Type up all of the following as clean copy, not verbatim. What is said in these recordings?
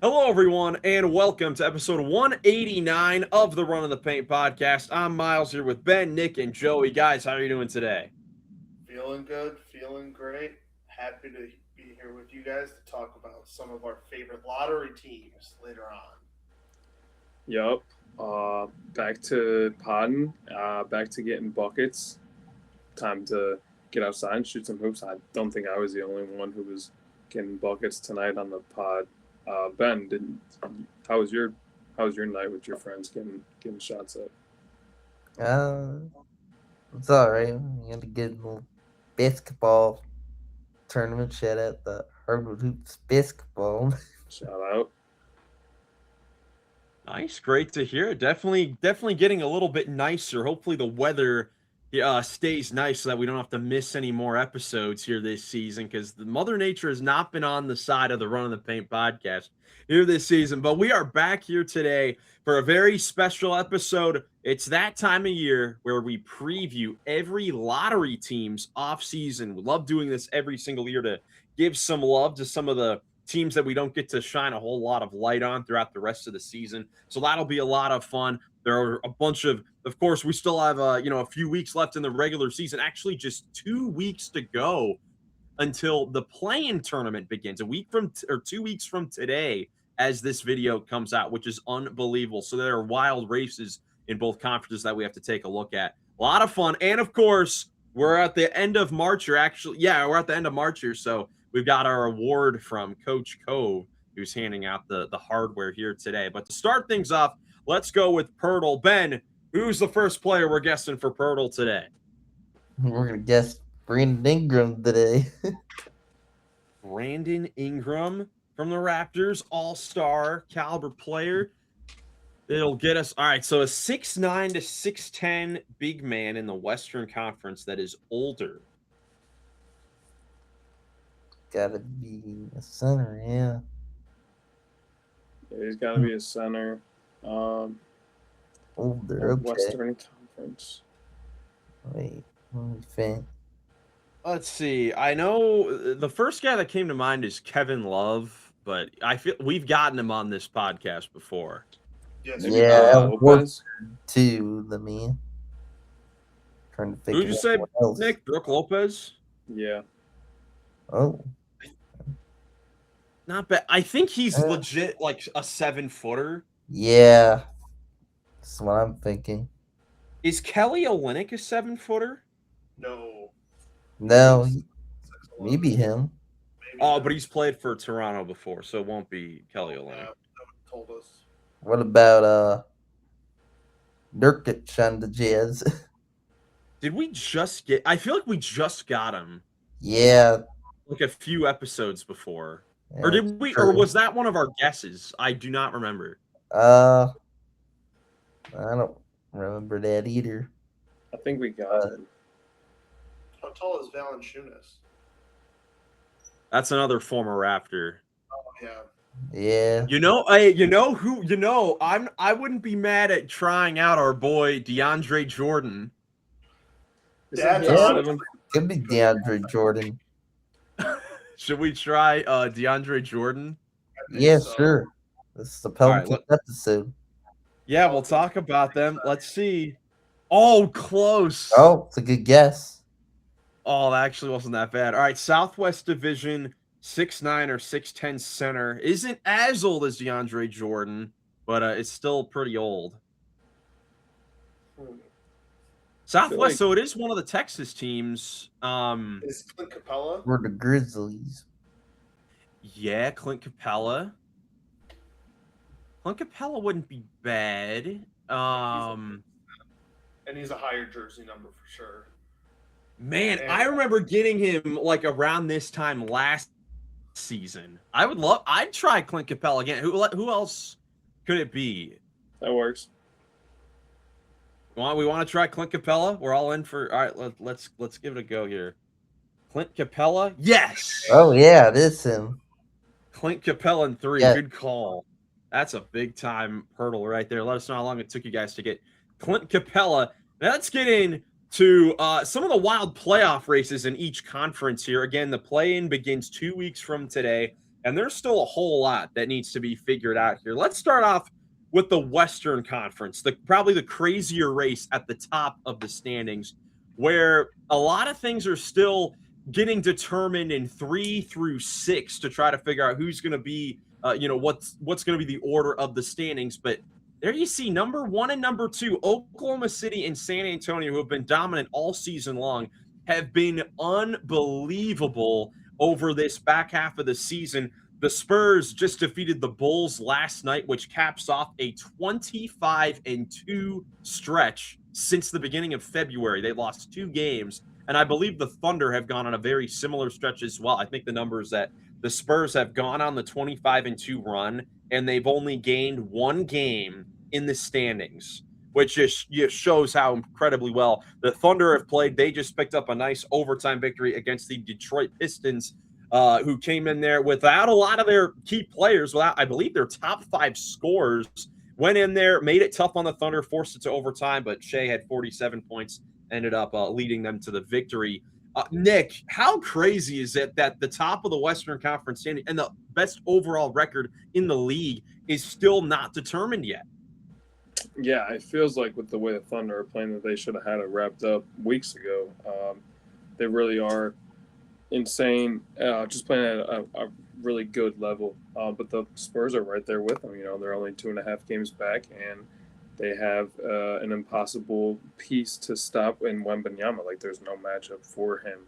Hello, everyone, and welcome to episode 189 of the Run in the Paint podcast. I'm Miles here with Ben, Nick, and Joey. Guys, how are you doing today? Feeling good, feeling great. Happy to be here with you guys to talk about some of our favorite lottery teams later on. Yup. Back to podding. Back to getting buckets. Time to get outside and shoot some hoops. I don't think I was the only one who was getting buckets tonight on the pod. Ben, didn't? How was your night with your friends getting shots up? Uh, it's all right. We had a good little basketball tournament. Shout out the Hardwood Hoops basketball. Shout out. Nice, great to hear. Definitely getting a little bit nicer. Hopefully, the weather stays nice so that we don't have to miss any more episodes here this season because the Mother Nature has not been on the side of the Run in the Paint podcast here this season. But we are back here today for a very special episode. It's that time of year where we preview every lottery team's offseason. We love doing this every single year to give some love to some of the teams that we don't get to shine a whole lot of light on throughout the rest of the season. So that'll be a lot of fun. There are a bunch of course, we still have a few weeks left in the regular season. Actually, just 2 weeks to go until the play-in tournament begins. 2 weeks from today, as this video comes out, which is unbelievable. So there are wild races in both conferences that we have to take a look at. A lot of fun, and of course, we're at the end of March. We're at the end of March here, so we've got our award from Coach Cove, who's handing out the hardware here today. But to start things off, let's go with POELTL. Ben, who's the first player we're guessing for POELTL today? We're gonna guess Brandon Ingram today. Brandon Ingram from the Raptors, all-star caliber player. It'll get us all right. So a 6'9" to 6'10" big man in the Western Conference that is older. Gotta be a center, yeah. He's got to be a center. Older, okay. Western Conference. Wait, let me think. Let's see. I know the first guy that came to mind is Kevin Love, but I feel we've gotten him on this podcast before. Yes, Yeah, Lopez. too. Let me trying to think. Who'd you say, Nick? Brooke Lopez? Yeah. Oh, Not bad. I think he's legit like a 7-footer. yeah. That's what I'm thinking. Is Kelly Olynyk a 7-footer? no. No, maybe him. Maybe Oh, not. but he's played for Toronto before, so it won't be Kelly Olynyk. That told us. What about Nurkic on the Jazz? Did we just get? I feel like we just got him Yeah. like a few episodes before, yeah, or did we? true. Or was that one of our guesses? I do not remember. I don't remember that either. I think we got it. How tall is Valanciunas? That's another former Raptor. Oh yeah. Yeah. I wouldn't be mad at trying out our boy DeAndre Jordan. That's Yeah. honestly Could be DeAndre Jordan. Should we try DeAndre Jordan? I think Yeah, so. sure. This is the right, Pelicans episode. Yeah, we'll talk about them. Let's see. Oh, close. Oh, it's a good guess. Oh, that actually wasn't that bad. All right, Southwest Division 6'9" or 6'10" center isn't as old as DeAndre Jordan, but it's still pretty old. Southwest, so it is one of the Texas teams. Is Clint Capella? We're the Grizzlies. Yeah, Clint Capella. Clint Capella wouldn't be bad. And he's a higher jersey number for sure. Man, I remember getting him like around this time last season. I'd try Clint Capella again. Who else could it be? That works. We want to try Clint Capella? We're all in for. All right, let's give it a go here. Clint Capella? Yes. Oh yeah, it is him. Clint Capella in 3. Yeah. Good call. That's a big time hurdle right there. Let us know how long it took you guys to get Clint Capella. Now let's get into some of the wild playoff races in each conference here. Again, the play-in begins 2 weeks from today. And there's still a whole lot that needs to be figured out here. Let's start off with the Western Conference, probably the crazier race at the top of the standings, where a lot of things are still getting determined in 3 through 6 to try to figure out who's going to be, what's going to be the order of the standings. But there you see number 1 and number 2, Oklahoma City and San Antonio, who have been dominant all season long, have been unbelievable over this back half of the season. The Spurs just defeated the Bulls last night, which caps off a 25-2 stretch since the beginning of February. They lost 2 games, and I believe the Thunder have gone on a very similar stretch as well. I think the number is that the Spurs have gone on the 25-2 run, and they've only gained 1 game in the standings, which just shows how incredibly well the Thunder have played. They just picked up a nice overtime victory against the Detroit Pistons, who came in there without a lot of their key players, without, I believe, their top 5 scorers. Went in there, made it tough on the Thunder, forced it to overtime, but Shea had 47 points, ended up leading them to the victory. Nick, how crazy is it that the top of the Western Conference standing and the best overall record in the league is still not determined yet? Yeah, it feels like with the way the Thunder are playing that they should have had it wrapped up weeks ago. They really are insane, just playing at a really good level. But the Spurs are right there with them. You know, they're only 2.5 games back, and they have an impossible piece to stop in Wembanyama. Like, there's no matchup for him.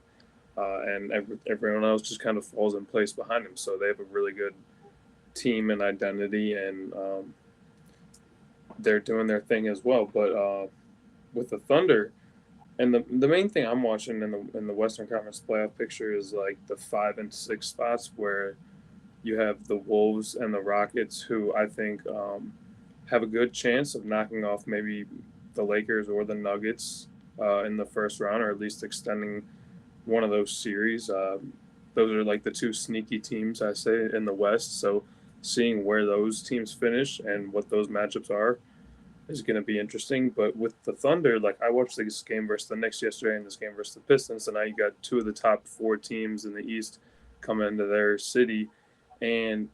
And everyone else just kind of falls in place behind him. So they have a really good team and identity, and they're doing their thing as well. But with the Thunder, and the main thing I'm watching in the Western Conference playoff picture is like the 5 and 6 spots, where you have the Wolves and the Rockets, who I think have a good chance of knocking off maybe the Lakers or the Nuggets in the first round, or at least extending one of those series. Those are like the 2 sneaky teams, I say, in the West. So seeing where those teams finish and what those matchups are is going to be interesting. But with the Thunder, like, I watched this game versus the Knicks yesterday and this game versus the Pistons, and now you got 2 of the top 4 teams in the East coming into their city. And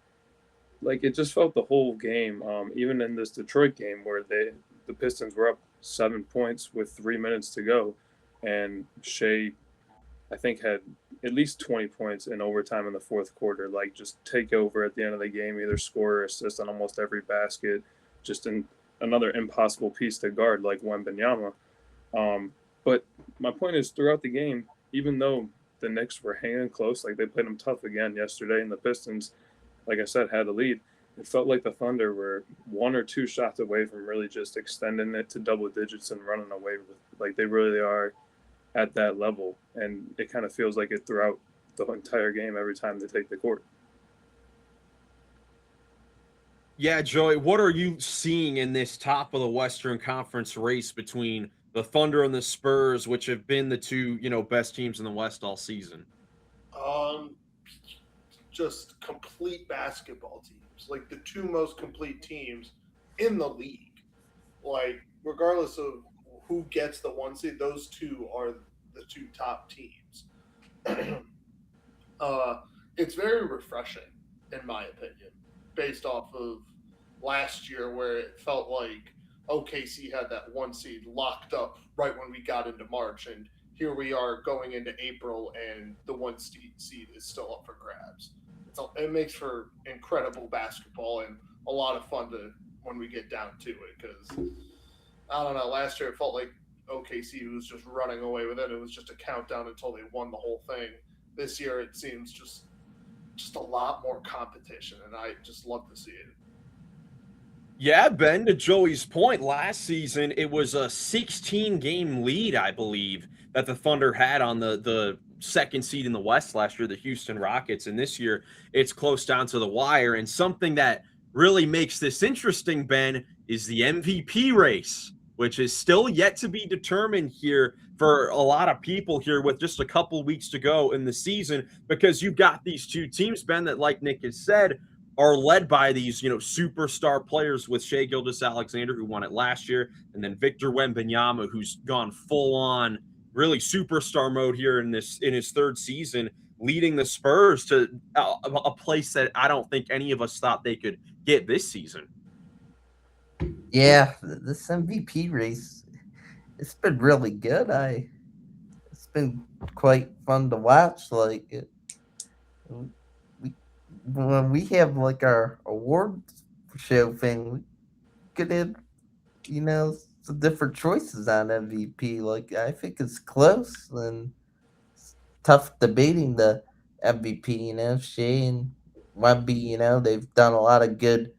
like, it just felt the whole game, even in this Detroit game where the Pistons were up 7 points with 3 minutes to go, and Shea, I think, had at least 20 points in overtime in the fourth quarter. Like, just take over at the end of the game, either score or assist on almost every basket, just in another impossible piece to guard like Wembanyama. But my point is, throughout the game, even though the Knicks were hanging close, like, they played them tough again yesterday, and the Pistons, like I said, had a lead, it felt like the Thunder were 1 or 2 shots away from really just extending it to double digits and running away with it. Like, they really are at that level, and it kind of feels like it throughout the entire game every time they take the court. Yeah, Joey, what are you seeing in this top of the Western Conference race between the Thunder and the Spurs, which have been the 2, best teams in the West all season? Just complete basketball teams, like the 2 most complete teams in the league. Like, regardless of who gets the 1 seed, those 2 are the 2 top teams. It's very refreshing, in my opinion, based off of last year, where it felt like OKC had that 1 seed locked up right when we got into March, and here we are going into April, and the 1 seed is still up for grabs. It makes for incredible basketball and a lot of fun when we get down to it, because I don't know, last year it felt like OKC was just running away with it. It was just a countdown until they won the whole thing. This year it seems just a lot more competition, and I just love to see it. Yeah, Ben, to Joey's point, last season it was a 16-game lead, I believe, that the Thunder had on the 2nd seed in the West last year, the Houston Rockets, and this year it's close down to the wire. And something that really makes this interesting, Ben, is the MVP race, which is still yet to be determined here for a lot of people here with just a couple weeks to go in the season, because you've got these 2 teams, Ben, that, like Nick has said, are led by these, superstar players, with Shai Gilgeous-Alexander, who won it last year, and then Victor Wembanyama, who's gone full on, really superstar mode here in his 3rd season. leading the Spurs to a place that I don't think any of us thought they could get this season. Yeah, this MVP race, it's been really good. It's been quite fun to watch. Like we when we have like our awards show thing, we could have some different choices on MVP. Like I think it's close and it's tough debating the MVP. Shea and Wemby, they've done a lot of good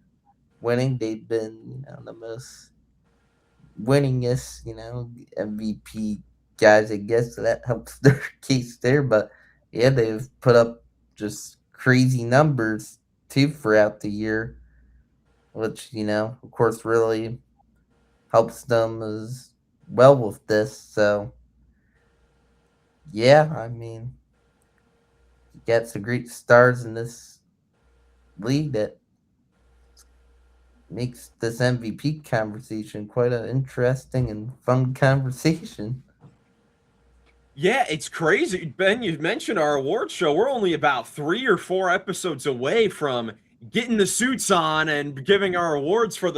winning. They've been the most winningest, MVP guys, I guess. So that helps their case there. But yeah, they've put up just crazy numbers too throughout the year, which, of course, really helps them as well with this. So yeah, I mean, you got some great stars in this league that makes this MVP conversation quite an interesting and fun conversation. Yeah, it's crazy. Ben, you mentioned our award show. We're only about 3 or 4 episodes away from getting the suits on and giving our awards for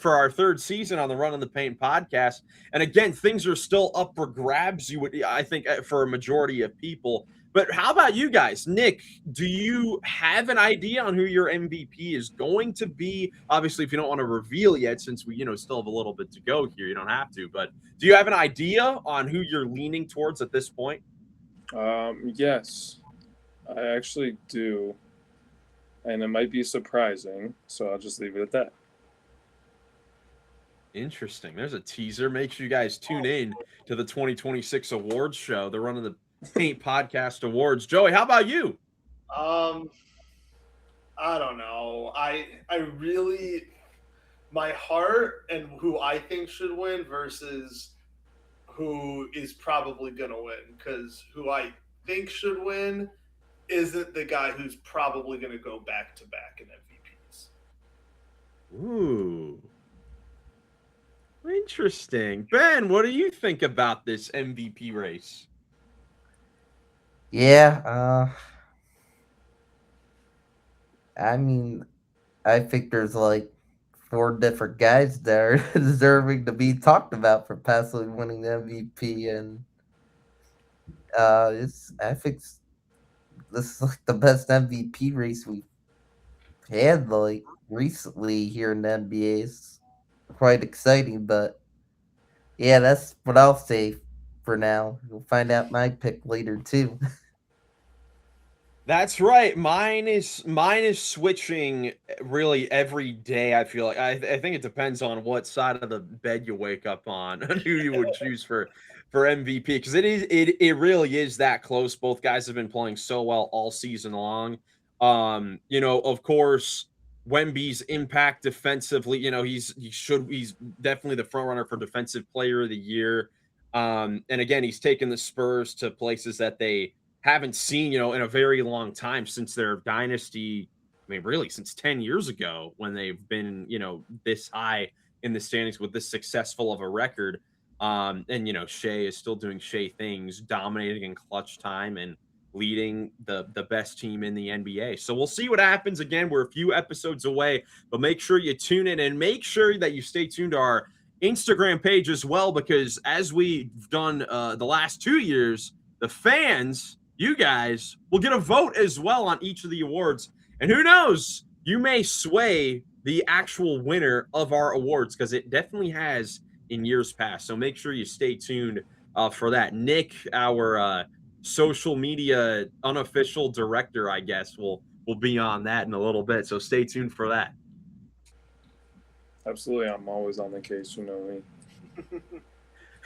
our third season on the Run in the Paint podcast. And again, things are still up for grabs, I think, for a majority of people. But how about you guys? Nick, do you have an idea on who your MVP is going to be? Obviously, if you don't want to reveal yet, since we, still have a little bit to go here, you don't have to. But do you have an idea on who you're leaning towards at this point? Yes, I actually do. And it might be surprising, so I'll just leave it at that. Interesting. There's a teaser. Make sure you guys tune in to the 2026 awards show, the Run of the Paint Podcast Awards. Joey, how about you? I don't know. I really, my heart and who I think should win versus who is probably going to win, because who I think should win isn't the guy who's probably going to go back-to-back in MVPs. Ooh. Interesting. Ben, what do you think about this MVP race? Yeah, I mean, I think there's like 4 different guys there deserving to be talked about for possibly winning the MVP, and I think this is like the best MVP race we've had like recently here in the NBA. It's quite exciting, but yeah, that's what I'll say for now. You'll find out my pick later too. That's right. Mine is switching really every day. I feel like I think it depends on what side of the bed you wake up on and who you would choose for MVP, because it really is that close. Both guys have been playing so well all season long. Of course, Wemby's impact defensively, he's definitely the front runner for defensive player of the year. And again, he's taken the Spurs to places that they haven't seen, in a very long time, since their dynasty. I mean, really, since 10 years ago, when they've been, this high in the standings with this successful of a record. And Shea is still doing Shea things, dominating in clutch time and leading the best team in the NBA. So we'll see what happens. Again, we're a few episodes away, but make sure you tune in and make sure that you stay tuned to our Instagram page as well, because as we've done the last 2 years, the fans, you guys, will get a vote as well on each of the awards. And who knows, you may sway the actual winner of our awards, because it definitely has in years past. So make sure you stay tuned for that. Nick, our social media unofficial director, I guess, will be on that in a little bit. So stay tuned for that. Absolutely. I'm always on the case. You know me.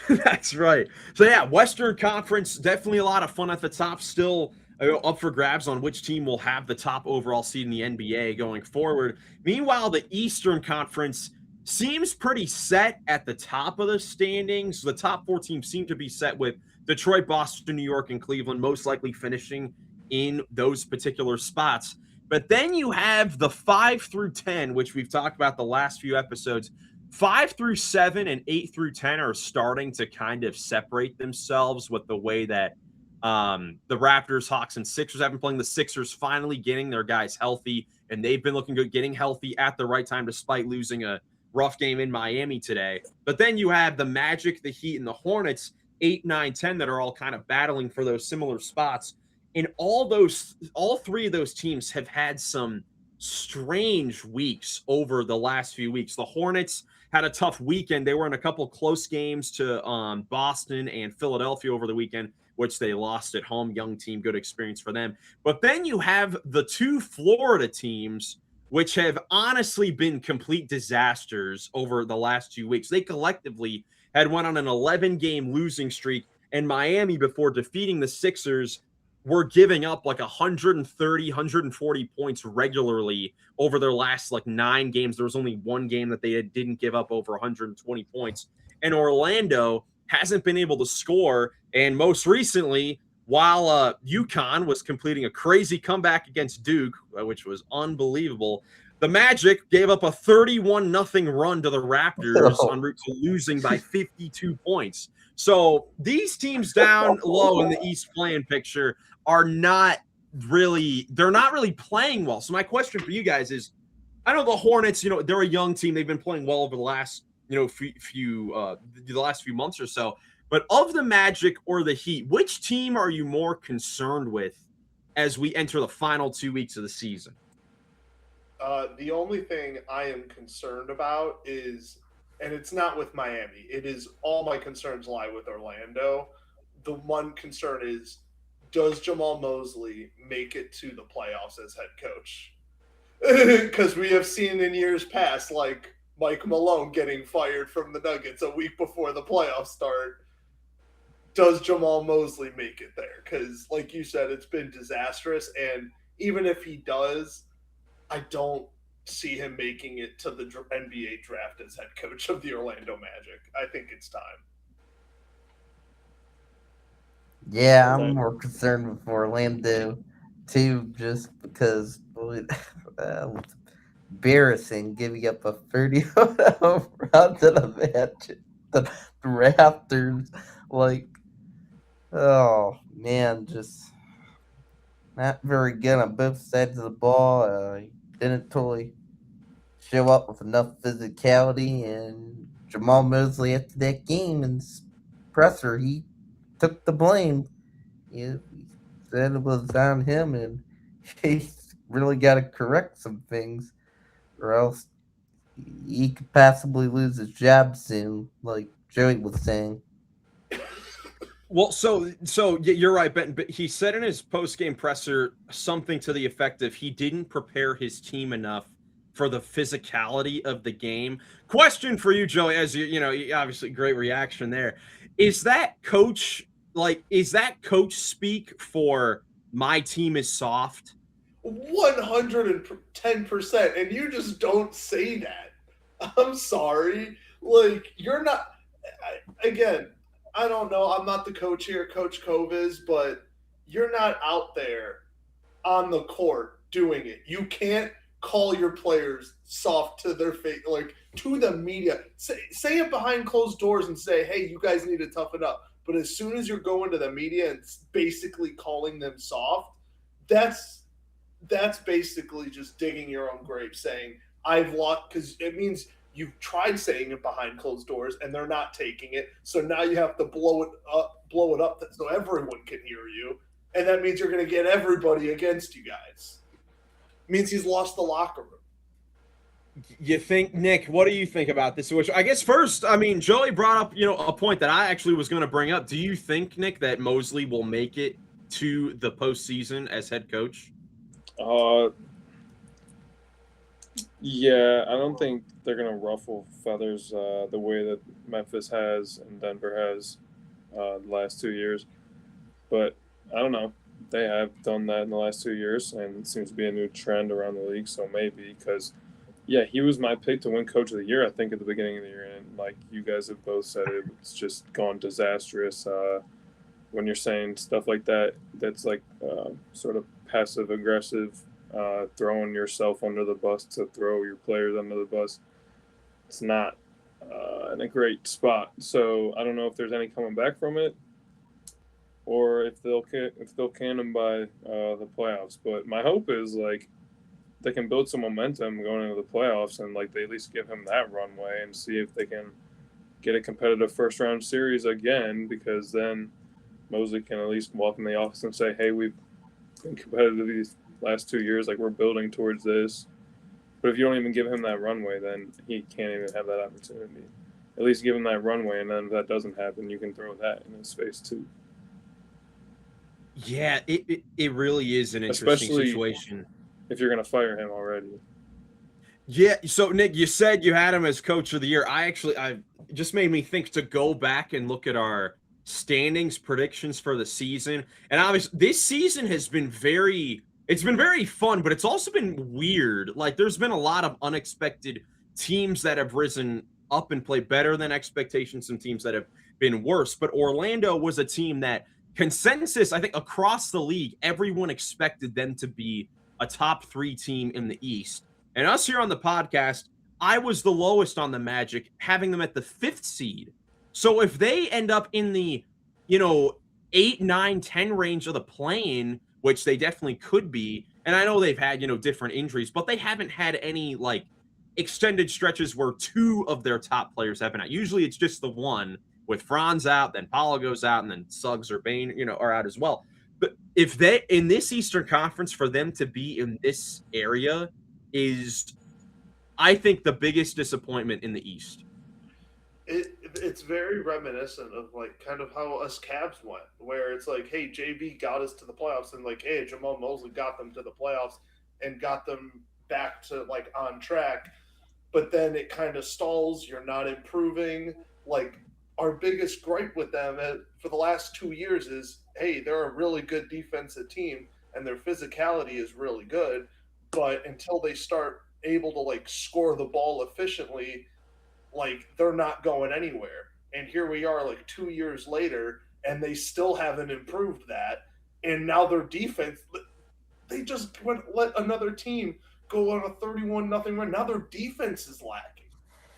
That's right. So yeah, Western Conference, definitely a lot of fun at the top. Still up for grabs on which team will have the top overall seed in the NBA going forward. Meanwhile, the Eastern Conference seems pretty set at the top of the standings. The top 4 teams seem to be set, with Detroit, Boston, New York, and Cleveland most likely finishing in those particular spots. But then you have the 5 through 10, which we've talked about the last few episodes. 5 through 7 and 8 through 10 are starting to kind of separate themselves with the way that The Raptors, Hawks, and Sixers have been playing. The Sixers finally getting their guys healthy, and they've been looking good, getting healthy at the right time despite losing a rough game in Miami today. But then you have the Magic, the Heat, and the Hornets, 8, 9, 10, that are all kind of battling for those similar spots. And all three of those teams have had some strange weeks over the last few weeks. The Hornets had a tough weekend. They were in a couple close games to Boston and Philadelphia over the weekend, which they lost at home. Young team, good experience for them. But then you have the two Florida teams, which have honestly been complete disasters over the last 2 weeks. They collectively had went on an 11-game losing streak, and Miami, before defeating the Sixers, were giving up like 130, 140 points regularly over their last like 9 games. There was only one game that they didn't give up over 120 points. And Orlando hasn't been able to score. And most recently, while UConn was completing a crazy comeback against Duke, which was unbelievable, the Magic gave up a 31-0 run to the Raptors en route to losing by 52 points. So these teams down low in the East playing picture are not really playing well. So my question for you guys is, I know the Hornets, they're a young team. They've been playing well over the last, the last few months or so. But of the Magic or the Heat, which team are you more concerned with as we enter the final 2 weeks of the season? The only thing I am concerned about is, and it's not with Miami, it is all my concerns lie with Orlando. The one concern is, does Jamal Mosley make it to the playoffs as head coach? Because we have seen in years past, like Mike Malone getting fired from the Nuggets a week before the playoffs start. Does Jamal Mosley make it there? Because, like you said, it's been disastrous. And even if he does, I don't see him making it to the NBA draft as head coach of the Orlando Magic. I think it's time. Yeah, I'm more concerned with Orlando too, just because it was embarrassing giving up a 30 run to the Magic, the Raptors. Like, oh man, just not very good on both sides of the ball. Didn't totally show up with enough physicality, and Jamal Mosley after that game and presser, he took the blame. He said it was on him, and he's really got to correct some things, or else he could possibly lose his job soon, like Joey was saying. Well, so you're right, Ben. But he said in his post-game presser something to the effect of he didn't prepare his team enough for the physicality of the game. Question for you, Joey, as obviously great reaction there. Is that coach speak for my team is soft? 110%. And you just don't say that. I'm sorry. Like, you're not. Again, I don't know. I'm not the coach here, Coach Koviz, but you're not out there on the court doing it. You can't call your players soft to their face, like to the media. Say it behind closed doors and say, hey, you guys need to toughen up. But as soon as you're going to the media and basically calling them soft, that's basically just digging your own grave, saying I've lost, because it means you've tried saying it behind closed doors and they're not taking it. So now you have to blow it up so everyone can hear you. And that means you're going to get everybody against you guys. It means he's lost the locker room. You think, Nick, what do you think about this? Which I guess first, I mean, Joey brought up, a point that I actually was going to bring up. Do you think, Nick, that Mosley will make it to the postseason as head coach? Yeah, I don't think they're going to ruffle feathers the way that Memphis has and Denver has the last 2 years. But I don't know. They have done that in the last 2 years, and it seems to be a new trend around the league. So maybe, because, yeah, he was my pick to win Coach of the Year, I think, at the beginning of the year. And like you guys have both said, it's just gone disastrous. When you're saying stuff like that, that's like sort of passive-aggressive, throwing yourself under the bus to throw your players under the bus. It's not in a great spot. So I don't know if there's any coming back from it. or if they'll can them by the playoffs. But my hope is like they can build some momentum going into the playoffs, and like they at least give him that runway and see if they can get a competitive first round series again, because then Mosley can at least walk in the office and say, hey, we've been competitive these last 2 years, like we're building towards this. But if you don't even give him that runway, then he can't even have that opportunity. At least give him that runway, and then if that doesn't happen, you can throw that in his face too. Yeah, it really is an interesting Especially situation. If you're going to fire him already. Yeah, so Nick, you said you had him as coach of the year. I just made me think to go back and look at our standings predictions for the season. And obviously this season has been very fun, but it's also been weird. Like there's been a lot of unexpected teams that have risen up and played better than expectations, some teams that have been worse. But Orlando was a team that consensus, I think across the league, everyone expected them to be a top 3 team in the East. And us here on the podcast, I was the lowest on the Magic, having them at the 5th seed. So if they end up in the, 8, 9, 10 range of the play-in, which they definitely could be, and I know they've had, different injuries, but they haven't had any, like, extended stretches where 2 of their top players have been out. Usually it's just the one, with Franz out, then Paulo goes out, and then Suggs or Bane, are out as well. But if they, in this Eastern Conference, for them to be in this area is, I think, the biggest disappointment in the East. It's very reminiscent of like kind of how us Cavs went, where it's like, hey, JB got us to the playoffs, and like, hey, Jamal Mosley got them to the playoffs and got them back to like on track, but then it kind of stalls. You're not improving. Like our biggest gripe with them for the last 2 years is, hey, they're a really good defensive team and their physicality is really good, but until they start able to like score the ball efficiently, like they're not going anywhere. And here we are like 2 years later and they still haven't improved that. And now their defense, they just let another team go on a 31-0 run. Now their defense is lacking.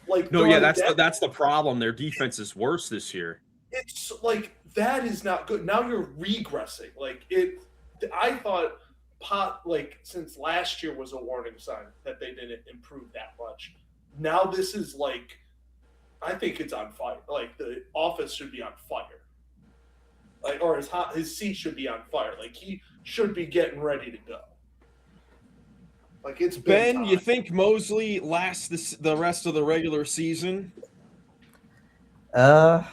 Like no, yeah, that's the problem. Their defense is worse this year. It's like that is not good. Now you're regressing. Like I thought like since last year was a warning sign that they didn't improve that much. Now this is like, I think it's on fire. Like the office should be on fire. Like, or his seat should be on fire. Like he should be getting ready to go. Like it's been Ben, you think Mosley lasts the rest of the regular season? I'm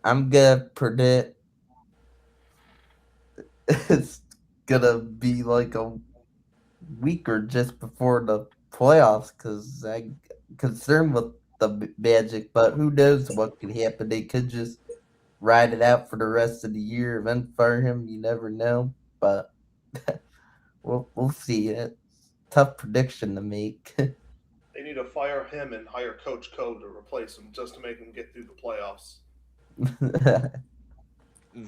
gonna predict it's gonna be like a week or just before the playoffs, because I'm concerned with the Magic, but who knows what could happen. They could just ride it out for the rest of the year and then fire him. You never know, but we'll see. It's tough prediction to make. They need to fire him and hire Coach Code to replace him just to make him get through the playoffs.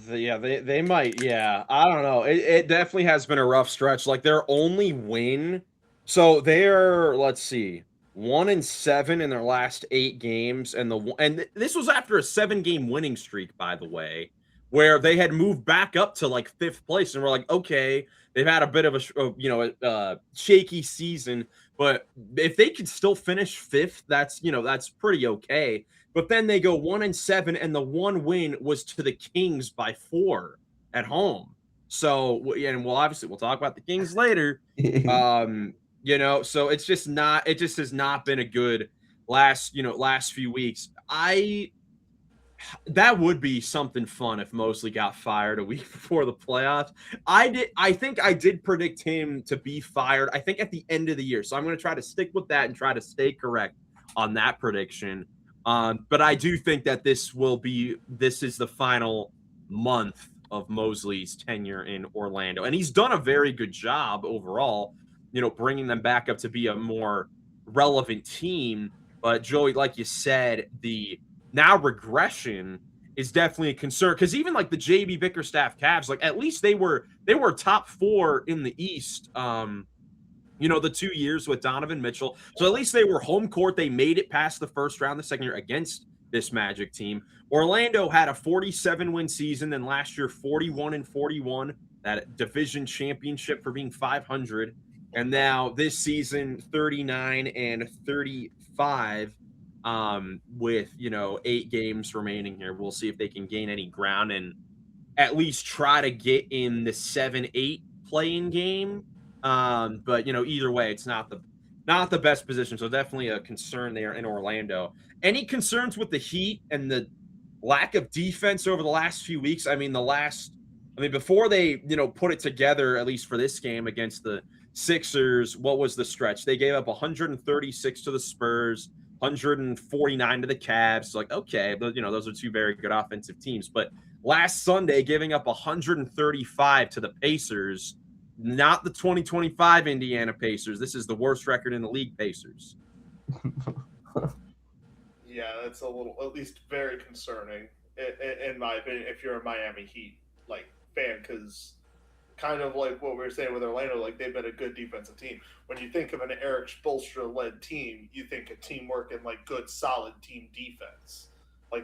Yeah, they might. Yeah, I don't know. It definitely has been a rough stretch. Like their only win, so they're, let's see, 1-7 in their last 8 games, and this was after a 7-game winning streak, by the way, where they had moved back up to like 5th place, and we're like, okay, they've had a bit of a shaky season, but if they could still finish 5th, that's pretty okay. But then they go 1-7, and the one win was to the Kings by 4 at home. So, and we'll talk about the Kings later. So it just has not been a good last few weeks. That would be something fun if Mosley got fired a week before the playoffs. I think I did predict him to be fired, I think at the end of the year. So I'm going to try to stick with that and try to stay correct on that prediction. But I do think that this is the final month of Mosley's tenure in Orlando. And he's done a very good job overall, bringing them back up to be a more relevant team. But Joey, like you said, the now regression is definitely a concern, because even like the JB Bickerstaff Cavs, like at least they were top 4 in the East. The 2 years with Donovan Mitchell. So at least they were home court. They made it past the first round the second year against this Magic team. Orlando had a 47-win season, then last year 41-41, that division championship for being 500, and now this season 39-35, with 8 games remaining here. We'll see if they can gain any ground and at least try to get in the 7-8 playing game. But either way, it's not the best position. So definitely a concern there in Orlando. Any concerns with the Heat and the lack of defense over the last few weeks? Before they, put it together, at least for this game against the Sixers, what was the stretch? They gave up 136 to the Spurs, 149 to the Cavs. Like, okay, but those are two very good offensive teams. But last Sunday, giving up 135 to the Pacers, not the 2025 Indiana Pacers. This is the worst record in the league, Pacers. Yeah, that's a little, at least very concerning, in my opinion, if you're a Miami Heat fan, because kind of like what we were saying with Orlando, they've been a good defensive team. When you think of an Eric Spoelstra-led team, you think of teamwork and good, solid team defense.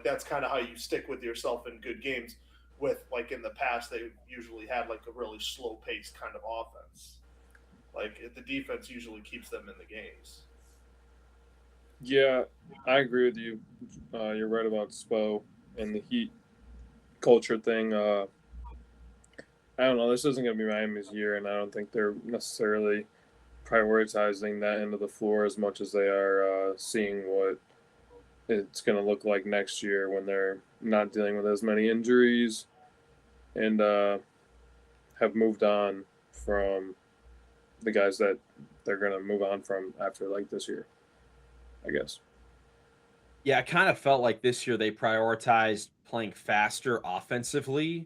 That's kind of how you stick with yourself in good games. With in the past, they usually had a really slow-paced kind of offense. The defense usually keeps them in the games. Yeah, I agree with you. You're right about Spo and the Heat culture thing. I don't know. This isn't going to be Miami's year, and I don't think they're necessarily prioritizing that end of the floor as much as they are seeing what it's going to look like next year when they're not dealing with as many injuries and have moved on from the guys that they're going to move on from after this year, I guess. Yeah, I kind of felt like this year they prioritized playing faster offensively,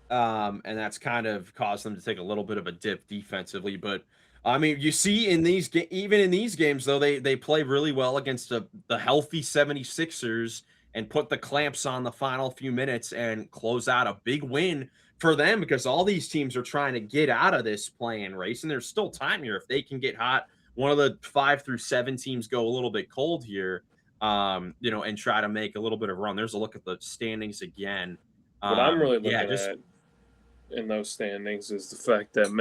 and that's kind of caused them to take a little bit of a dip defensively. But you see in these even in these games, though, they play really well against the healthy 76ers and put the clamps on the final few minutes and close out a big win for them, because all these teams are trying to get out of this play-in race, and there's still time here if they can get hot. One of the 5 through 7 teams go a little bit cold here, and try to make a little bit of a run. There's a look at the standings again. What I'm really looking at in those standings is the fact that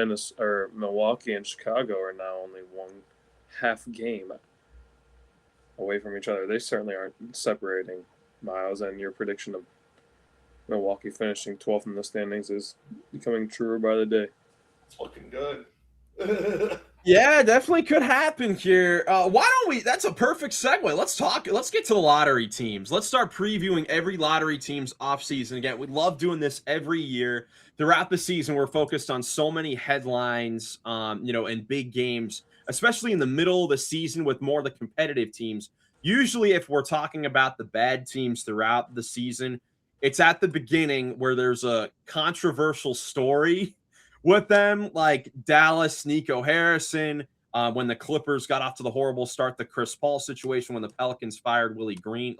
Milwaukee and Chicago are now only one half game away from each other. They certainly aren't separating, Miles, and your prediction of Milwaukee finishing 12th in the standings is becoming truer by the day. It's looking good. Yeah, definitely could happen here. Why don't we? That's a perfect segue. Let's get to the lottery teams. Let's start previewing every lottery team's offseason. Again, we love doing this every year. Throughout the season, we're focused on so many headlines, and big games, especially in the middle of the season with more of the competitive teams. Usually, if we're talking about the bad teams throughout the season, it's at the beginning where there's a controversial story with them, like Dallas, Nico Harrison, when the Clippers got off to the horrible start, the Chris Paul situation, when the Pelicans fired Willie Green.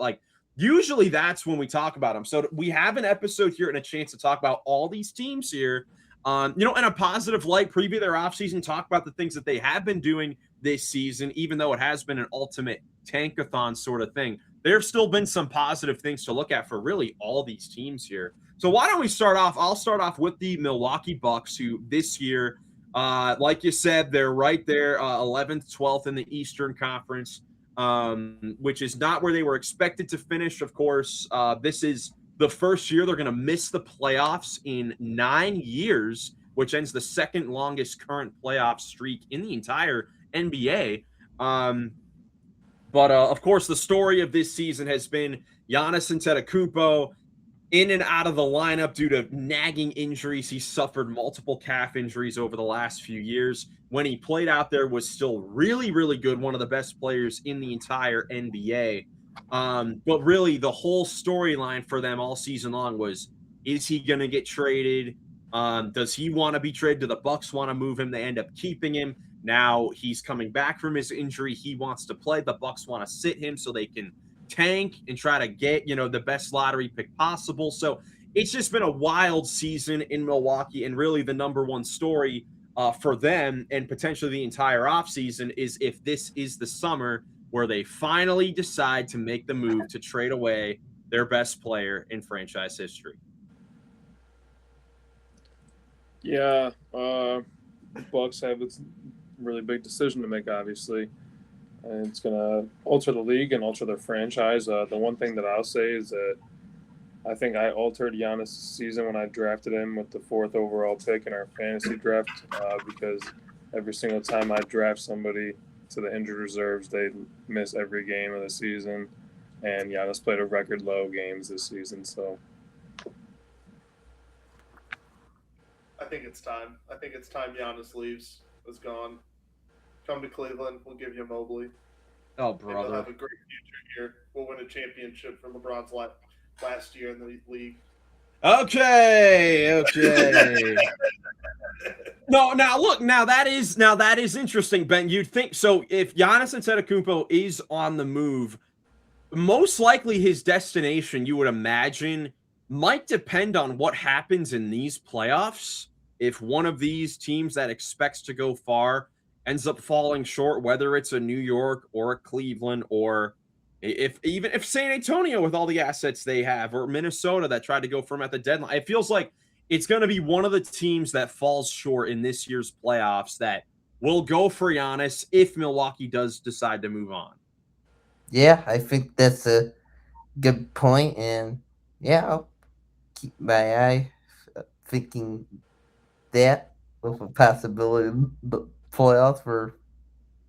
Usually that's when we talk about them. So we have an episode here and a chance to talk about all these teams here, in a positive light, preview their offseason, talk about the things that they have been doing this season, even though it has been an ultimate tankathon sort of thing. There's still been some positive things to look at for really all these teams here. So why don't we start off? I'll start off with the Milwaukee Bucks, who this year, like you said, they're right there, 11th, 12th in the Eastern Conference, which is not where they were expected to finish. Of course, this is the first year they're going to miss the playoffs in 9 years, which ends the second longest current playoff streak in the entire NBA. But of course, the story of this season has been Giannis Antetokounmpo in and out of the lineup due to nagging injuries. He suffered multiple calf injuries over the last few years. When he played out there, was still really, really good, one of the best players in the entire NBA. But really, the whole storyline for them all season long was, is he going to get traded? Does he want to be traded? Do the Bucks want to move him? They end up keeping him. Now he's coming back from his injury. He wants to play. The Bucks want to sit him so they can tank and try to get, the best lottery pick possible. So it's just been a wild season in Milwaukee, and really the number one story for them and potentially the entire offseason is if this is the summer where they finally decide to make the move to trade away their best player in franchise history. Yeah, Bucks have a really big decision to make, obviously, and it's gonna alter the league and alter their franchise. The one thing that I'll say is that I think I altered Giannis this season when I drafted him with the 4th overall pick in our fantasy draft because every single time I draft somebody to the injured reserves, they miss every game of the season, and Giannis played a record low games this season. So I think it's time. I think it's time Giannis leaves. Is gone. Come to Cleveland. We'll give you Mobley. Oh, And we'll brother. have a great future here. We'll win a championship for LeBron's last year in the league. Okay. No, now that is interesting, Ben. You'd think so. If Giannis Antetokounmpo is on the move, most likely his destination, you would imagine, might depend on what happens in these playoffs. If one of these teams that expects to go far ends up falling short, whether it's a New York or a Cleveland, or if San Antonio with all the assets they have, or Minnesota that tried to go for him at the deadline, it feels like it's going to be one of the teams that falls short in this year's playoffs that will go for Giannis if Milwaukee does decide to move on. Yeah, I think that's a good point, and yeah, I'll keep my eye thinking that with a possibility of the playoffs where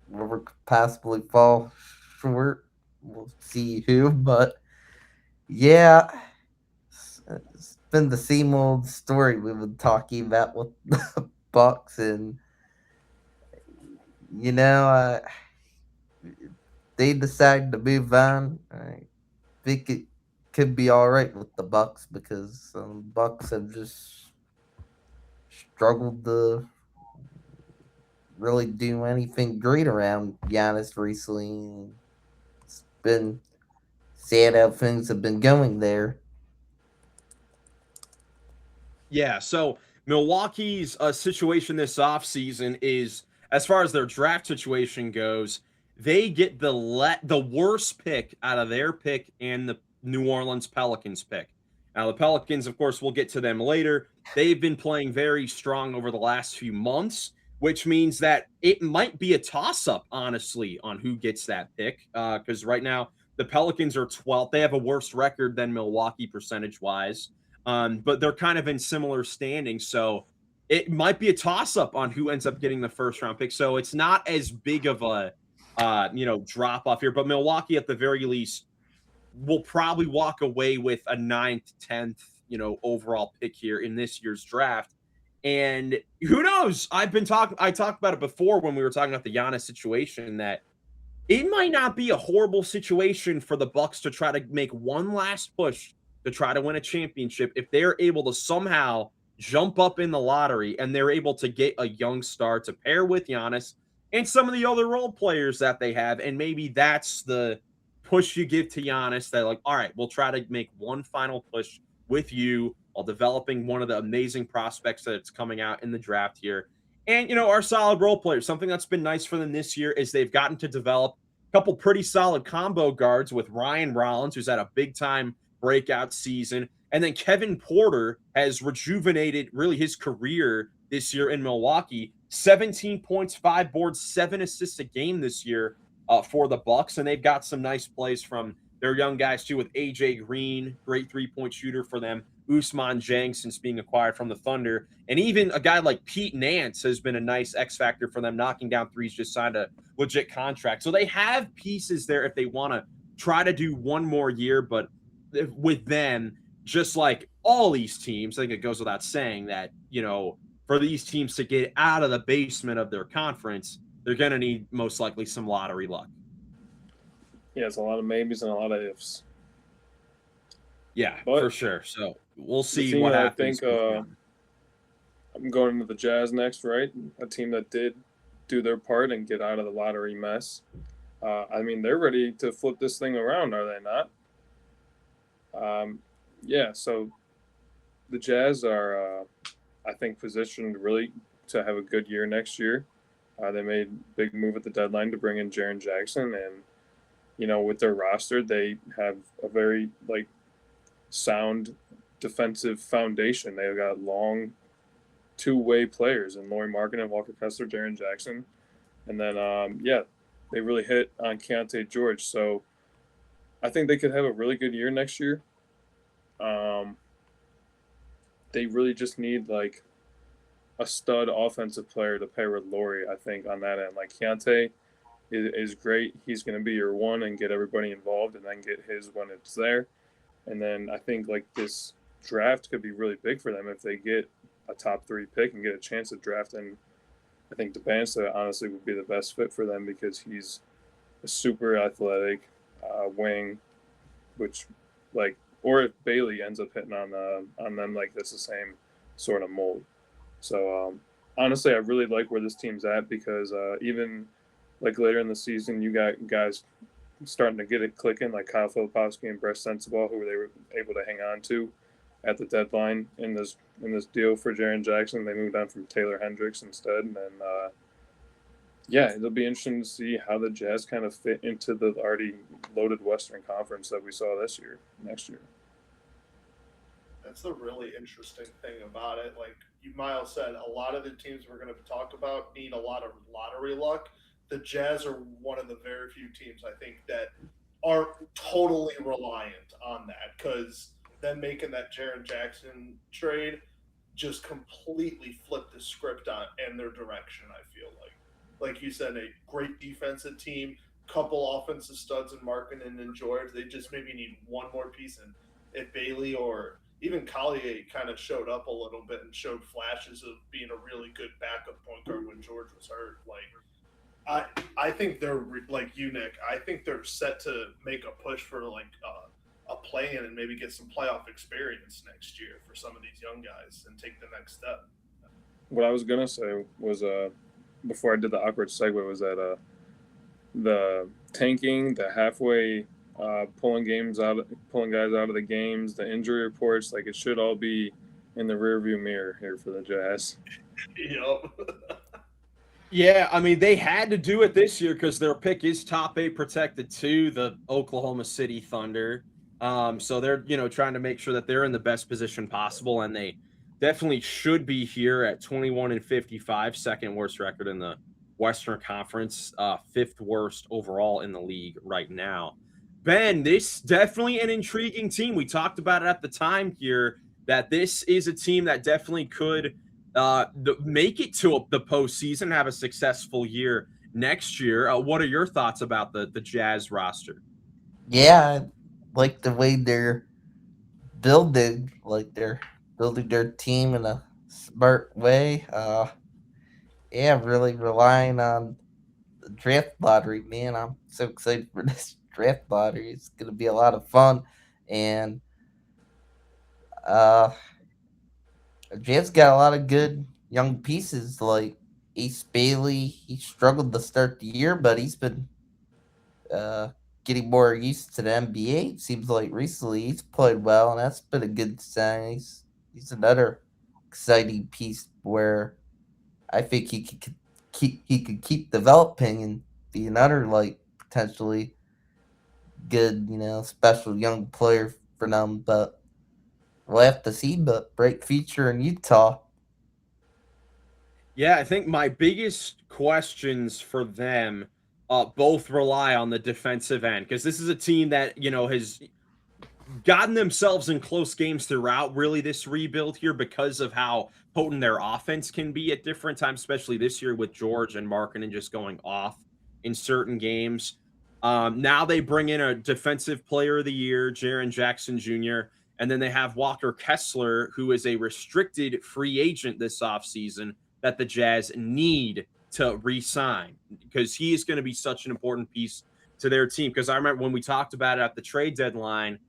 we could possibly fall short. We'll see who, but yeah, it's been the same old story we've been talking about with the Bucks, and you know, they decide to move on. I think it could be all right with the Bucks because Bucks have just struggled to really do anything great around Giannis recently. It's been sad how things have been going there. Yeah, so Milwaukee's situation this offseason is, as far as their draft situation goes, they get the worst pick out of their pick and the New Orleans Pelicans pick. Now, the Pelicans, of course, we'll get to them later. They've been playing very strong over the last few months, which means that it might be a toss-up, honestly, on who gets that pick. Because right now, the Pelicans are 12th. They have a worse record than Milwaukee percentage-wise. But they're kind of in similar standing. So it might be a toss-up on who ends up getting the first-round pick. So it's not as big of a drop-off here. But Milwaukee, at the very least, will probably walk away with a 9th, 10th, overall pick here in this year's draft. And who knows? I talked about it before when we were talking about the Giannis situation, that it might not be a horrible situation for the Bucks to try to make one last push to try to win a championship if they're able to somehow jump up in the lottery and they're able to get a young star to pair with Giannis and some of the other role players that they have. And maybe that's the push you give to Giannis, that like, all right, we'll try to make one final push with you while developing one of the amazing prospects that's coming out in the draft here. And, our solid role players, something that's been nice for them this year is they've gotten to develop a couple pretty solid combo guards with Ryan Rollins, who's had a big time breakout season. And then Kevin Porter has rejuvenated really his career this year in Milwaukee. 17 points, 5 boards, 7 assists a game this year for the Bucks. And they've got some nice plays from their young guys too, with AJ Green, great 3-point shooter for them. Ousmane Dieng, since being acquired from the Thunder. And even a guy like Pete Nance has been a nice X factor for them, knocking down threes, just signed a legit contract. So they have pieces there if they want to try to do one more year. But with them, just like all these teams, I think it goes without saying that, for these teams to get out of the basement of their conference, they're going to need most likely some lottery luck. yeah, it's a lot of maybes and a lot of ifs. Yeah, But for sure. So we'll see team what that happens. I'm going into the Jazz next, right? A team that did do their part and get out of the lottery mess. They're ready to flip this thing around, are they not? So the Jazz are, I think, positioned really to have a good year next year. They made a big move at the deadline to bring in Jaren Jackson, and with their roster, they have a very sound defensive foundation. They've got long two-way players in Laurie Markin and Walker Kessler, Jaren Jackson, and then they really hit on Keontae George. So I think they could have a really good year next year. They really just need a stud offensive player to pair with Laurie, I think, on that end. Keontae is great. He's going to be your one and get everybody involved and then get his when it's there. And then I think this draft could be really big for them if they get a top 3 pick and get a chance at drafting. I think DeBansa honestly would be the best fit for them because he's a super athletic wing, which or if Bailey ends up hitting on them, that's the same sort of mold. So honestly, I really like where this team's at because even later in the season, you got guys starting to get it clicking, like Kyle Filipowski and Brett Sensabaugh, who they were able to hang on to at the deadline in this deal for Jaren Jackson. They moved on from Taylor Hendricks instead, and then it'll be interesting to see how the Jazz kind of fit into the already loaded Western Conference that we saw next year. That's the really interesting thing about it. Like Miles said, a lot of the teams we're going to talk about need a lot of lottery luck. The Jazz are one of the very few teams, I think, that aren't totally reliant on that, because them making that Jaren Jackson trade just completely flipped the script on and their direction, I feel like you said, a great defensive team, couple offensive studs in Markin and George. They just maybe need one more piece, and if Bailey or even Collier kind of showed up a little bit and showed flashes of being a really good backup point guard when George was hurt. I think they're like you, Nick. I think they're set to make a push for a play-in and maybe get some playoff experience next year for some of these young guys and take the next step. What I was gonna say was before I did the awkward segue was that the tanking, the halfway pulling guys out of the games, the injury reports, it should all be in the rearview mirror here for the Jazz. Yep. Yeah, I mean, they had to do it this year because their pick is top 8 protected to the Oklahoma City Thunder. So they're, trying to make sure that they're in the best position possible, and they definitely should be here at 21-55, second worst record in the Western Conference, 5th worst overall in the league right now. Ben, this definitely an intriguing team. We talked about it at the time here that this is a team that definitely could make it to the postseason, have a successful year next year. What are your thoughts about the Jazz roster? Yeah, I like the way they're building, they're building their team in a smart way. Really relying on the draft lottery, man. I'm so excited for this draft lottery. It's gonna be a lot of fun, and Jazz got a lot of good young pieces like Ace Bailey. He struggled to start the year, but he's been getting more used to the NBA. It seems like recently he's played well, and that's been a good sign. He's another exciting piece where I think he could keep developing and be another potentially good, special young player for them. But we'll have to see. But bright future in Utah. Yeah, I think my biggest questions for them both rely on the defensive end, because this is a team that, has gotten themselves in close games throughout really this rebuild here because of how potent their offense can be at different times, especially this year with George and Markkanen just going off in certain games. Now they bring in a defensive player of the year, Jaren Jackson Jr., and then they have Walker Kessler, who is a restricted free agent this offseason that the Jazz need to re-sign, because he is going to be such an important piece to their team. Because I remember when we talked about it at the trade deadline,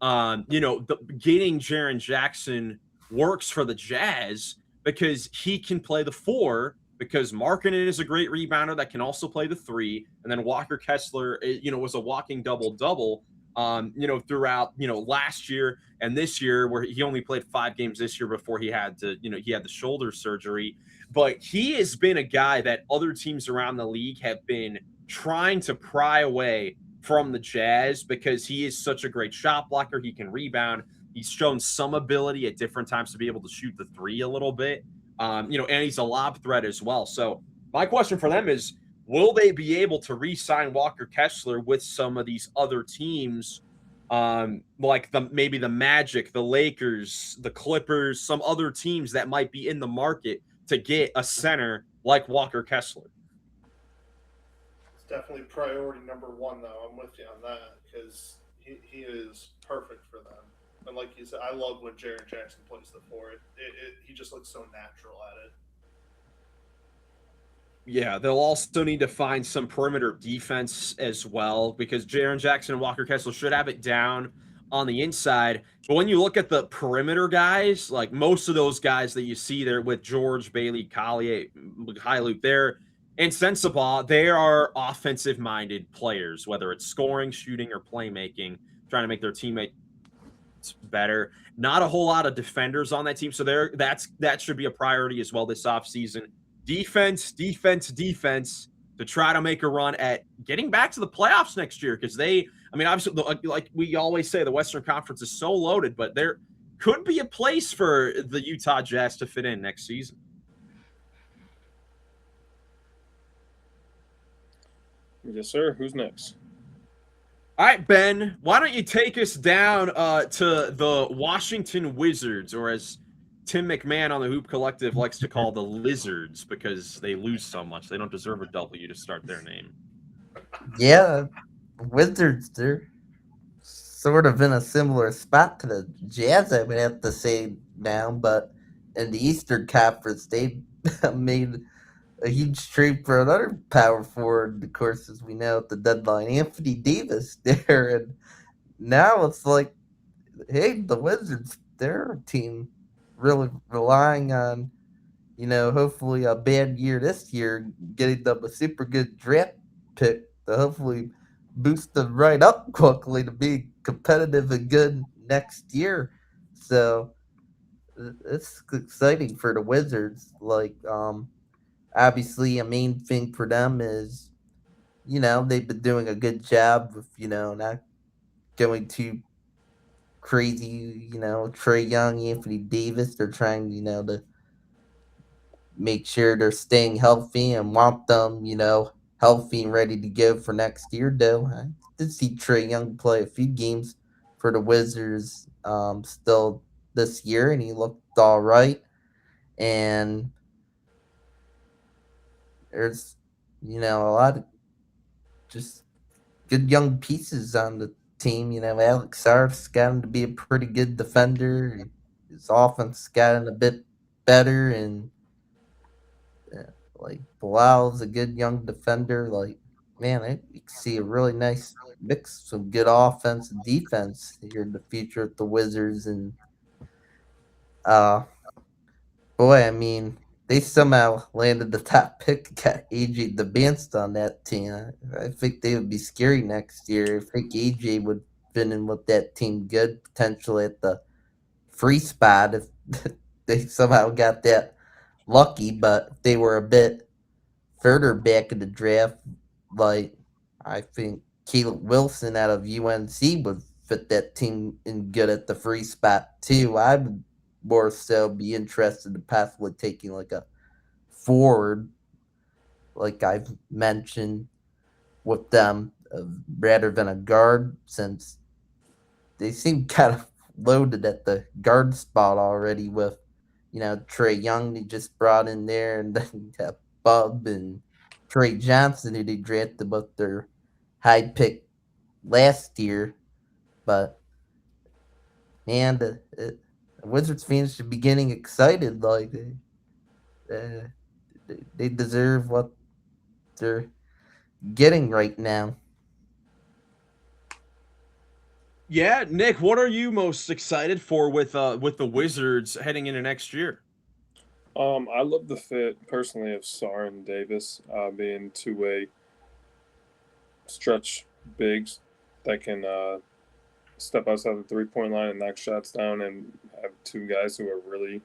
getting Jaren Jackson works for the Jazz because he can play the 4, because Markkanen is a great rebounder that can also play the 3, and then Walker Kessler, was a walking double-double, throughout, last year and this year, where he only played 5 games this year before he had the shoulder surgery. But he has been a guy that other teams around the league have been trying to pry away from the Jazz because he is such a great shot blocker. He can rebound. He's shown some ability at different times to be able to shoot the three a little bit. And he's a lob threat as well. So my question for them is, will they be able to re-sign Walker Kessler with some of these other teams, like maybe the Magic, the Lakers, the Clippers, some other teams that might be in the market to get a center like Walker Kessler? It's definitely priority number one, though. I'm with you on that because he is perfect for them. And like you said, I love when Jaren Jackson plays the four. He just looks so natural at it. Yeah, they'll also need to find some perimeter defense as well because Jaren Jackson and Walker Kessler should have it down on the inside. But when you look at the perimeter guys, like most of those guys that you see there with George, Bailey, Collier, Luke there, and Sensabaugh, they are offensive-minded players, whether it's scoring, shooting, or playmaking, trying to make their teammates better. Not a whole lot of defenders on that team, so that should be a priority as well this offseason. Defense to try to make a run at getting back to the playoffs next year because obviously, like we always say, the Western Conference is so loaded, but there could be a place for the Utah Jazz to fit in next season. Yes, sir. Who's next? All right, Ben, why don't you take us down to the Washington Wizards, or as Tim McMahon on the Hoop Collective likes to call the Lizards, because they lose so much. They don't deserve a W to start their name. Yeah, Wizards, they're sort of in a similar spot to the Jazz, I would have to say now, but in the Eastern Conference, they made a huge trade for another power forward, of course, as we know at the deadline, Anthony Davis there. And now it's like, hey, the Wizards, they're a team really relying on, hopefully a bad year this year, getting them a super good draft pick to hopefully boost them right up quickly to be competitive and good next year. So it's exciting for the Wizards. Like, obviously, a main thing for them is, they've been doing a good job of, not going too crazy, Trae Young, Anthony Davis. They're trying, to make sure they're staying healthy and want them, healthy and ready to go for next year, though. I did see Trae Young play a few games for the Wizards still this year, and he looked all right. And there's, a lot of just good young pieces on the team. Alex Sarf's gotten to be a pretty good defender. His offense gotten a bit better, and like Bilal's a good young defender. Like, man, I can see a really nice mix of good offense and defense here in the future at the Wizards. And boy, I mean, they somehow landed the top pick, got AJ DeBanst on that team. I think they would be scary next year. I think AJ would fit in with that team good, potentially at the free spot if they somehow got that lucky. But if they were a bit further back in the draft, like I think Caleb Wilson out of UNC would fit that team in good at the free spot too. I would more so be interested in possibly taking like a forward, like I've mentioned with them, rather than a guard, since they seem kind of loaded at the guard spot already with, Trae Young they just brought in there, and then you have Bub and Trey Johnson who they drafted with their high pick last year. But man, the Wizards fans should be getting excited. Like they deserve what they're getting right now. Yeah, Nick, what are you most excited for with the Wizards heading into next year? I love the fit personally of Sar and Davis being two-way stretch bigs that can step outside the three-point line and knock shots down, and have two guys who are really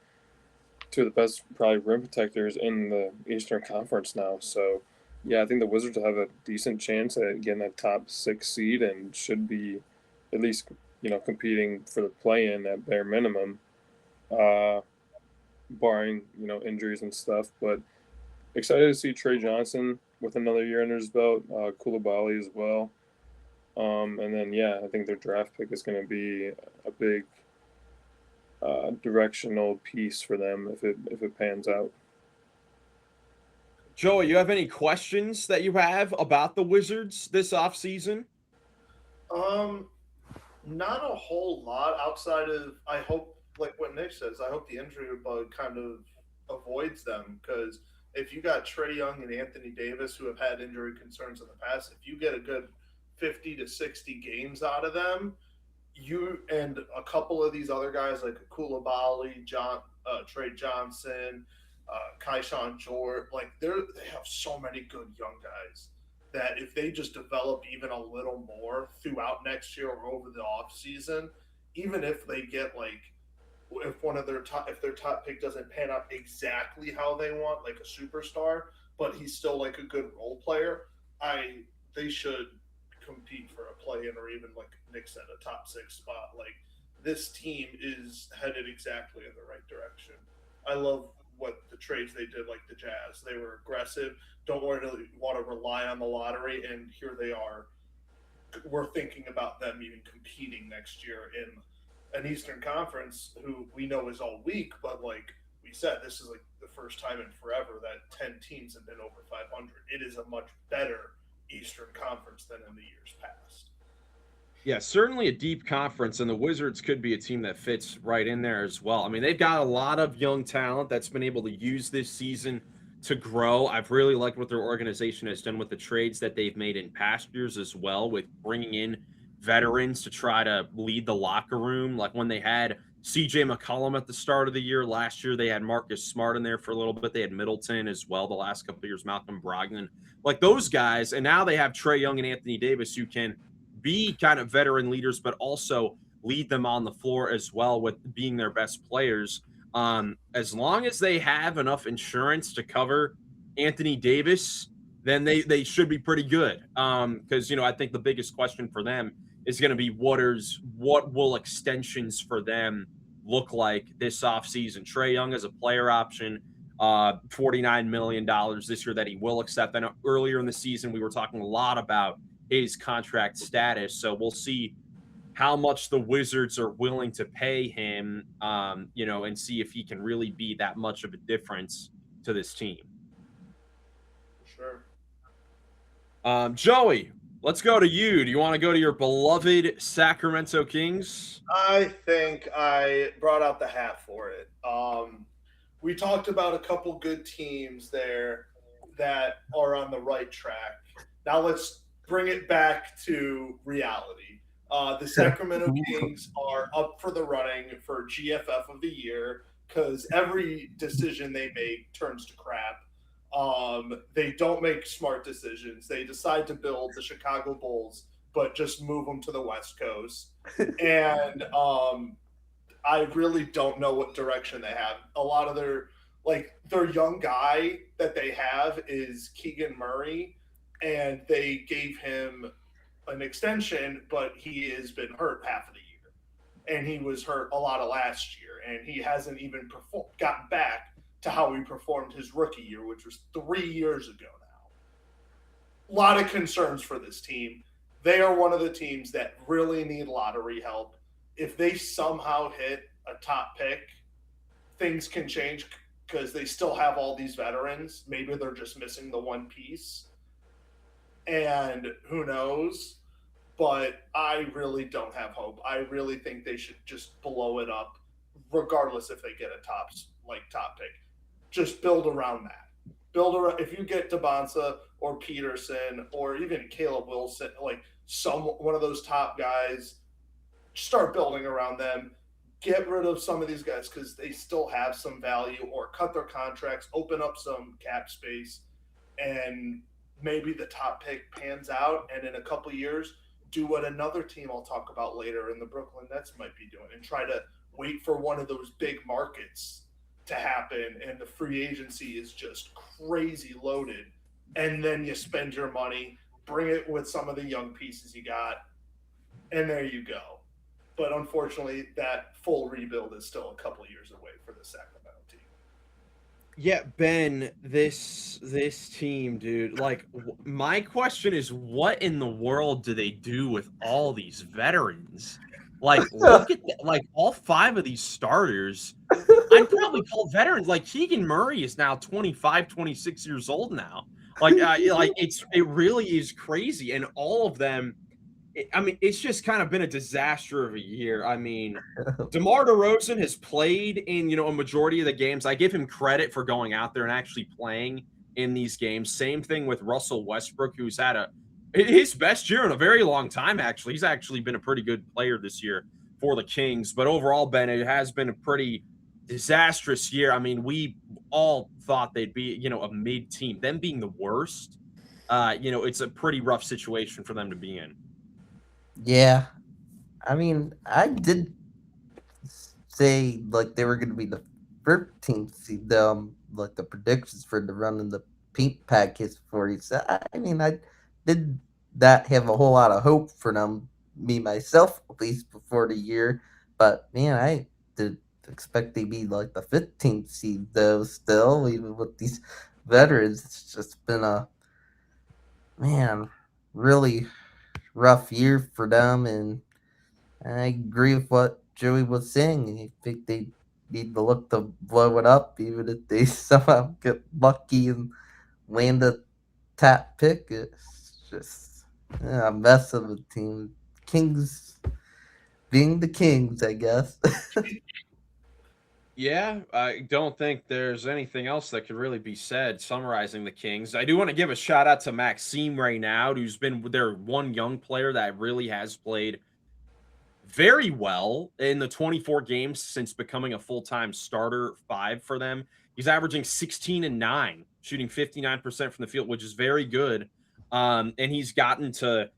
two of the best probably rim protectors in the Eastern Conference now. So Yeah, I think the Wizards have a decent chance at getting a top 6 seed and should be at least competing for the play-in at bare minimum, uh, barring injuries and stuff. But excited to see Trey Johnson with another year under his belt, Koulibaly as well. And then I think their draft pick is going to be a big directional piece for them if it pans out. Joey, you have any questions that you have about the Wizards this offseason? Not a whole lot outside of, I hope, like what Nick says, I hope the injury bug kind of avoids them, because if you got Trae Young and Anthony Davis who have had injury concerns in the past, if you get a good 50 to 60 games out of them, you and a couple of these other guys like Koulibaly, Trey Johnson, Kaishan George, like they have so many good young guys that if they just develop even a little more throughout next year or over the off season, even if they get like if their top pick doesn't pan out exactly how they want, like a superstar, but he's still like a good role player, they should compete for a play in or even like Nick said, a top 6 spot. Like this team is headed exactly in the right direction. I love what the trades they did, like the Jazz. They were aggressive, don't really want to rely on the lottery, and here they are. We're thinking about them even competing next year in an Eastern Conference who we know is all weak, but like we said, this is like the first time in forever that 10 teams have been over 500. It is a much better Eastern Conference than in the years past. Yeah, certainly a deep conference, and the Wizards could be a team that fits right in there as well. I mean, they've got a lot of young talent that's been able to use this season to grow. I've really liked what their organization has done with the trades that they've made in past years as well, with bringing in veterans to try to lead the locker room. Like when they had CJ McCollum at the start of the year last year, they had Marcus Smart in there for a little bit. They had Middleton as well the last couple of years, Malcolm Brogdon, like those guys. And now they have Trae Young and Anthony Davis who can be kind of veteran leaders, but also lead them on the floor as well with being their best players. As long as they have enough insurance to cover Anthony Davis, then they should be pretty good. Because I think the biggest question for them is going to be what will extensions for them look like this offseason. Trae Young as a player option, $49 million this year that he will accept. I know earlier in the season we were talking a lot about his contract status, so we'll see how much the Wizards are willing to pay him, and see if he can really be that much of a difference to this team. Sure. Joey, let's go to you. Do you want to go to your beloved Sacramento Kings? I think I brought out the hat for it. We talked about a couple good teams there that are on the right track. Now let's bring it back to reality. The Sacramento Kings are up for the running for GFF of the year because every decision they make turns to crap. They don't make smart decisions. They decide to build the Chicago Bulls, but just move them to the West Coast. And I really don't know what direction they have. A lot of their young guy that they have is Keegan Murray, and they gave him an extension, but he has been hurt half of the year. And he was hurt a lot of last year, and he hasn't even gotten back to how he performed his rookie year, which was 3 years ago now. A lot of concerns for this team. They are one of the teams that really need lottery help. If they somehow hit a top pick, things can change because they still have all these veterans. Maybe they're just missing the one piece. And who knows? But I really don't have hope. I really think they should just blow it up, regardless if they get a top pick. Just build around that. If you get Dabonsa or Peterson or even Caleb Wilson, like one of those top guys, start building around them. Get rid of some of these guys because they still have some value, or cut their contracts, open up some cap space, and maybe the top pick pans out, and in a couple of years, do what another team I'll talk about later in the Brooklyn Nets might be doing, and try to wait for one of those big markets to happen, and the free agency is just crazy loaded. and then you spend your money, bring it with some of the young pieces you got, and there you go. But unfortunately, that full rebuild is still a couple of years away for the Sacramento team. Yeah, Ben, this team, dude. Like, my question is, what in the world do they do with all these veterans? Like, look at like all 5 of these starters. I'd probably call veterans. Like Keegan Murray is now 25, 26 years old now. Like, it really is crazy, and all of them. I mean, it's just kind of been a disaster of a year. I mean, DeMar DeRozan has played in, a majority of the games. I give him credit for going out there and actually playing in these games. Same thing with Russell Westbrook, who's had his best year in a very long time, actually. He's actually been a pretty good player this year for the Kings. But overall, Ben, it has been a pretty disastrous year. I mean, we all thought they'd be, a mid team. Them being the worst, it's a pretty rough situation for them to be in. Yeah, I mean, I did say like they were going to be the 13th seed. Like the predictions for the run in the pink package for you. So I mean, I did not have a whole lot of hope for them, me myself at least before the year. But man, I did expect they be like the 15th seed though. Still, even with these veterans, it's just been a really rough year for them, and I agree with what Joey was saying. I think they need to look to blow it up, even if they somehow get lucky and land a top pick. It's just a mess of a team. Kings being the Kings, I guess. Yeah, I don't think there's anything else that could really be said summarizing the Kings. I do want to give a shout out to Maxime right now, who's been their one young player that really has played very well in the 24 games since becoming a full-time starter 5 for them. He's averaging 16 and 9, shooting 59% from the field, which is very good. And he's gotten to,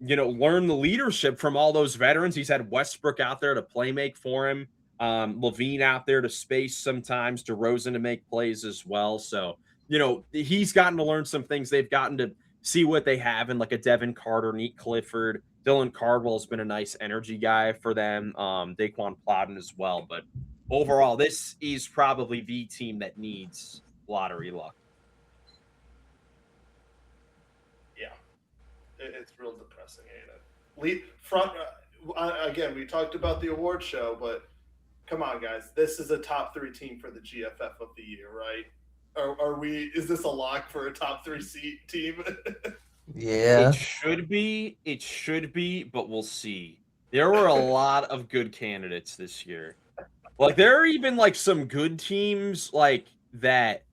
learn the leadership from all those veterans. He's had Westbrook out there to play make for him. Levine out there to space sometimes, DeRozan to make plays as well. So, he's gotten to learn some things. They've gotten to see what they have in like a Devin Carter, Neat Clifford. Dylan Cardwell's been a nice energy guy for them. Daquan Plowden as well. But overall, this is probably the team that needs lottery luck. Yeah, it's real depressing, ain't it? Front again, we talked about the award show, but come on, guys, this is a top 3 team for the GFF of the year, right? Are we? Is this a lock for a top 3 seed team? Yeah, It should be, but we'll see. There were a lot of good candidates this year. Like there are even like some good teams like that.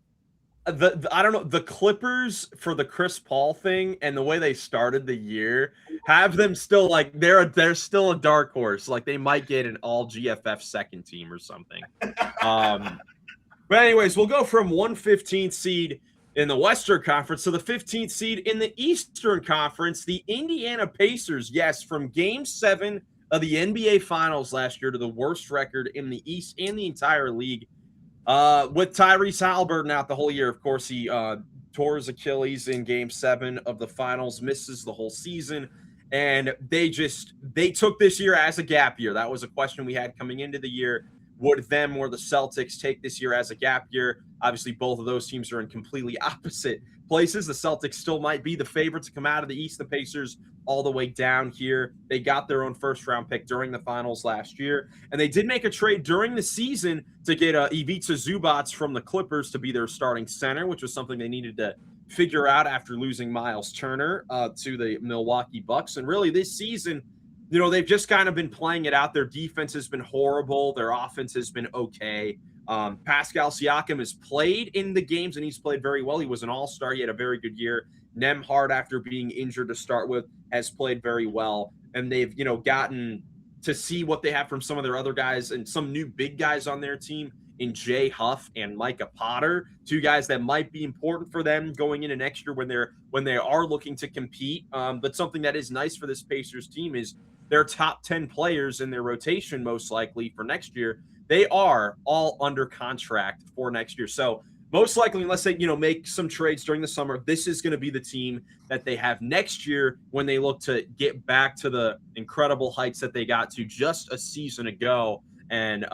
I don't know, the Clippers for the Chris Paul thing and the way they started the year have them still like they're still a dark horse. Like they might get an all GFF second team or something. But anyways, we'll go from 115th seed in the Western Conference to the 15th seed in the Eastern Conference, the Indiana Pacers. Yes, from Game 7 of the NBA Finals last year to the worst record in the East and the entire league. With Tyrese Halliburton out the whole year, of course, he tore his Achilles in Game 7 of the Finals, misses the whole season, and they took this year as a gap year. That was a question we had coming into the year. Would them or the Celtics take this year as a gap year? Obviously, both of those teams are in completely opposite places. The Celtics still might be the favorite to come out of the East. The Pacers all the way down here. They got their own first-round pick during the finals last year, and they did make a trade during the season to get Ivica Zubac from the Clippers to be their starting center, which was something they needed to figure out after losing Miles Turner to the Milwaukee Bucks. And really this season, they've just kind of been playing it out. Their defense has been horrible. Their offense has been okay. Pascal Siakam has played in the games, and he's played very well. He was an all-star. He had a very good year. Nembhard, after being injured to start with, has played very well. And they've, gotten to see what they have from some of their other guys and some new big guys on their team in Jay Huff and Micah Potter, 2 guys that might be important for them going into next year when they are looking to compete. But something that is nice for this Pacers team is their top 10 players in their rotation, most likely for next year, they are all under contract for next year. So most likely, unless they, make some trades during the summer, this is going to be the team that they have next year when they look to get back to the incredible heights that they got to just a season ago and,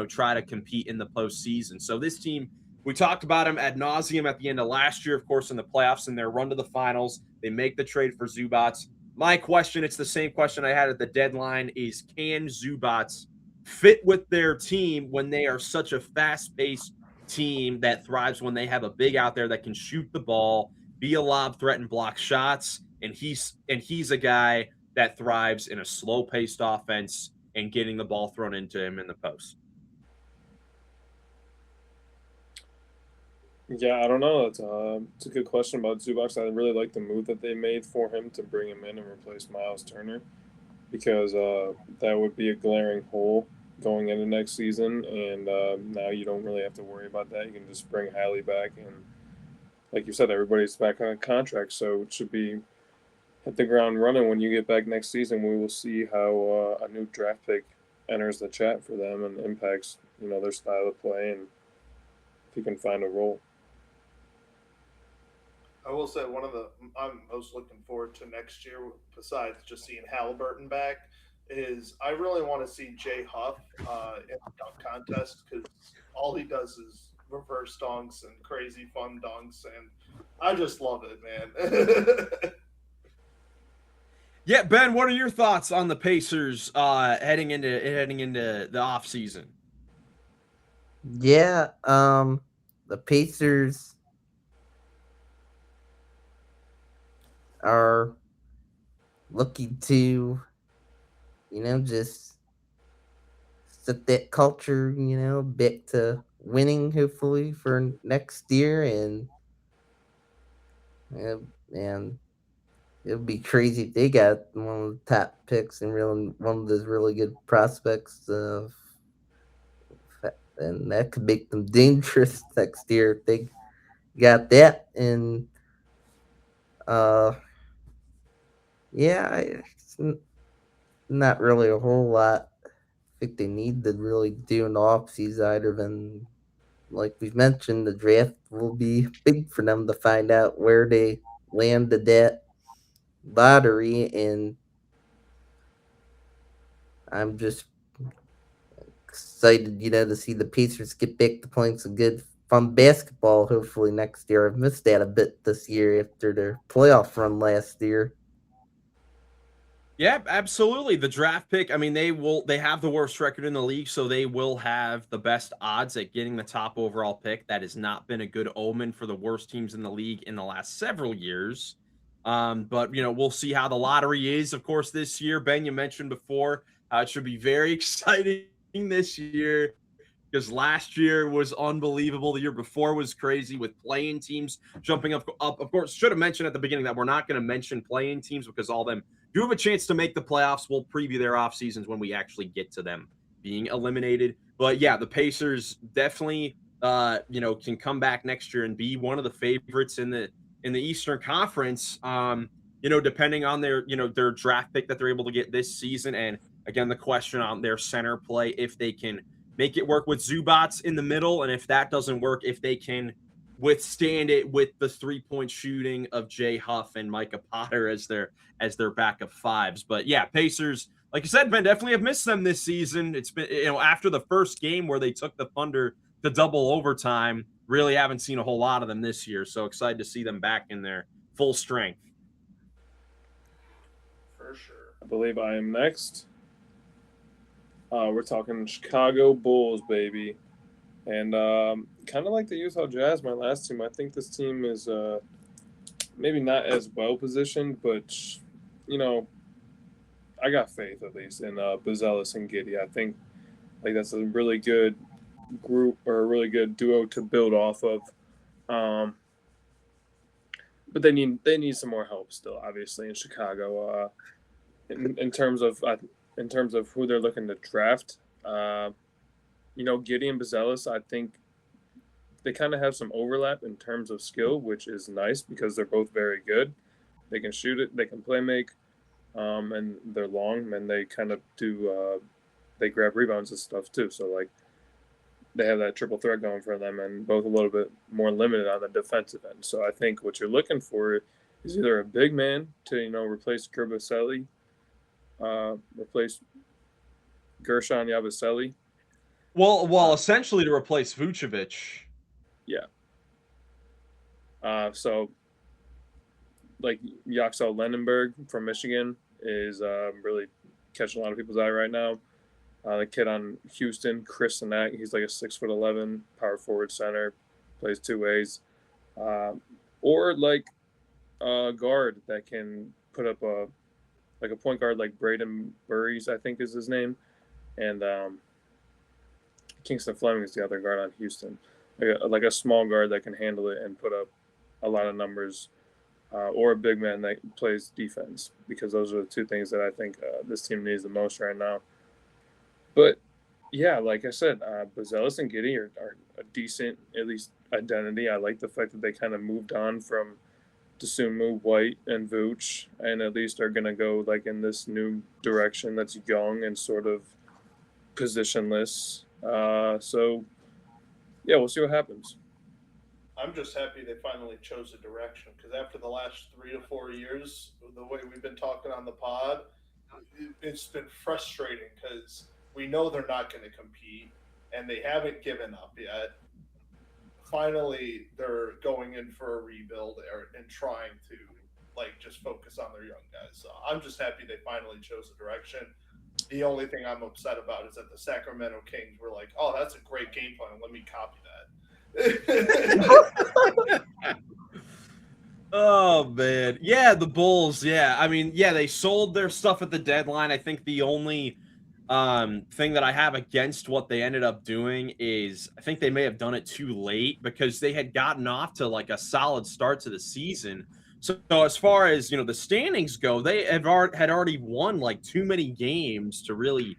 try to compete in the postseason. So this team, we talked about them ad nauseum at the end of last year, of course, in the playoffs and their run to the finals. They make the trade for Zubats. My question, it's the same question I had at the deadline, is can Zubats fit with their team when they are such a fast-paced team that thrives when they have a big out there that can shoot the ball, be a lob threat, and block shots. And he's a guy that thrives in a slow-paced offense and getting the ball thrown into him in the post. Yeah, I don't know. It's a good question about Zubats. I really like the move that they made for him to bring him in and replace Miles Turner, because that would be a glaring hole going into next season, and now you don't really have to worry about that. You can just bring Hallie back, and like you said, everybody's back on a contract, so it should be hit the ground running when you get back next season. We will see how a new draft pick enters the chat for them and impacts their style of play, and if he can find a role. I will say one of the I'm most looking forward to next year, besides just seeing Halliburton back, is I really want to see Jay Huff in the dunk contest, because all he does is reverse dunks and crazy fun dunks, and I just love it, man. Yeah, Ben, what are your thoughts on the Pacers heading into the offseason? Yeah, the Pacers are looking to, just set that culture, back to winning, hopefully, for next year. And it would be crazy if they got one of the top picks and really one of those really good prospects. And that could make them dangerous next year if they got that. And yeah, it's not really a whole lot I think they need to really do in the offseason, either than, like we've mentioned, the draft will be big for them to find out where they landed that lottery. And I'm just excited, to see the Pacers get back to playing some good, fun basketball, hopefully next year. I've missed that a bit this year after their playoff run last year. Yeah, absolutely. The draft pick, I mean, they have the worst record in the league, so they will have the best odds at getting the top overall pick. That has not been a good omen for the worst teams in the league in the last several years. But we'll see how the lottery is, of course, this year. Ben, you mentioned before, it should be very exciting this year, because last year was unbelievable. The year before was crazy with playing teams jumping up. Of course, should have mentioned at the beginning that we're not going to mention playing teams because all of them do have a chance to make the playoffs. We'll preview their off seasons when we actually get to them being eliminated. But yeah, the Pacers definitely can come back next year and be one of the favorites in the Eastern Conference. Depending on their draft pick that they're able to get this season, and again, the question on their center play, if they can make it work with Zubats in the middle, and if that doesn't work, if they can withstand it with the 3-point shooting of Jay Huff and Micah Potter as their backup fives. But yeah, Pacers, like you said, Ben, definitely have missed them this season. It's been, after the first game where they took the Thunder to double overtime, really haven't seen a whole lot of them this year. So excited to see them back in their full strength. For sure. I believe I am next. We're talking Chicago Bulls, baby. And kind of like the Utah Jazz, my last team, I think this team is maybe not as well positioned, but, I got faith at least in Buzelis and Giddey. I think that's a really good group, or a really good duo to build off of. But they need some more help still, obviously, in Chicago. In terms of who they're looking to draft, Giddey and Buzelis, I think they kind of have some overlap in terms of skill, which is nice because they're both very good. They can shoot it, they can play make, and they're long, and they kind of do they grab rebounds and stuff too. So they have that triple threat going for them, and both a little bit more limited on the defensive end. So I think what you're looking for is either a big man to replace Kurbaselli, replace Gershon Yabusele. Well, essentially to replace Vucevic. Yeah. So like Yaxel Lendenberg from Michigan is really catching a lot of people's eye right now. The kid on Houston, Chris Sinak, he's like a 6'11" power forward center, plays two ways. Or like a guard that can put up a point guard like Braden Burries, I think is his name. And Kingston Fleming is the other guard on Houston. Like a small guard that can handle it and put up a lot of numbers. Or a big man that plays defense, because those are the two things that I think this team needs the most right now. But yeah, like I said, Buzelis and Giddey are a decent, at least, identity. I like the fact that they kind of moved on from Dosunmu, White, and Vooch, and at least are going to go like in this new direction that's young and sort of positionless. So yeah, we'll see what happens. I'm just happy they finally chose a direction, because after the last 3 to 4 years, the way we've been talking on the pod, it's been frustrating because we know they're not going to compete and they haven't given up yet. Finally, they're going in for a rebuild and trying to just focus on their young guys. So I'm just happy they finally chose a direction. The only thing I'm upset about is that the Sacramento Kings were like, "Oh, that's a great game plan. Let me copy that." Oh man, yeah, the Bulls. Yeah, I mean, yeah, they sold their stuff at the deadline. I think the only thing that I have against what they ended up doing is I think they may have done it too late, because they had gotten off to like a solid start to the season. So as far as the standings go, they had already won like too many games to really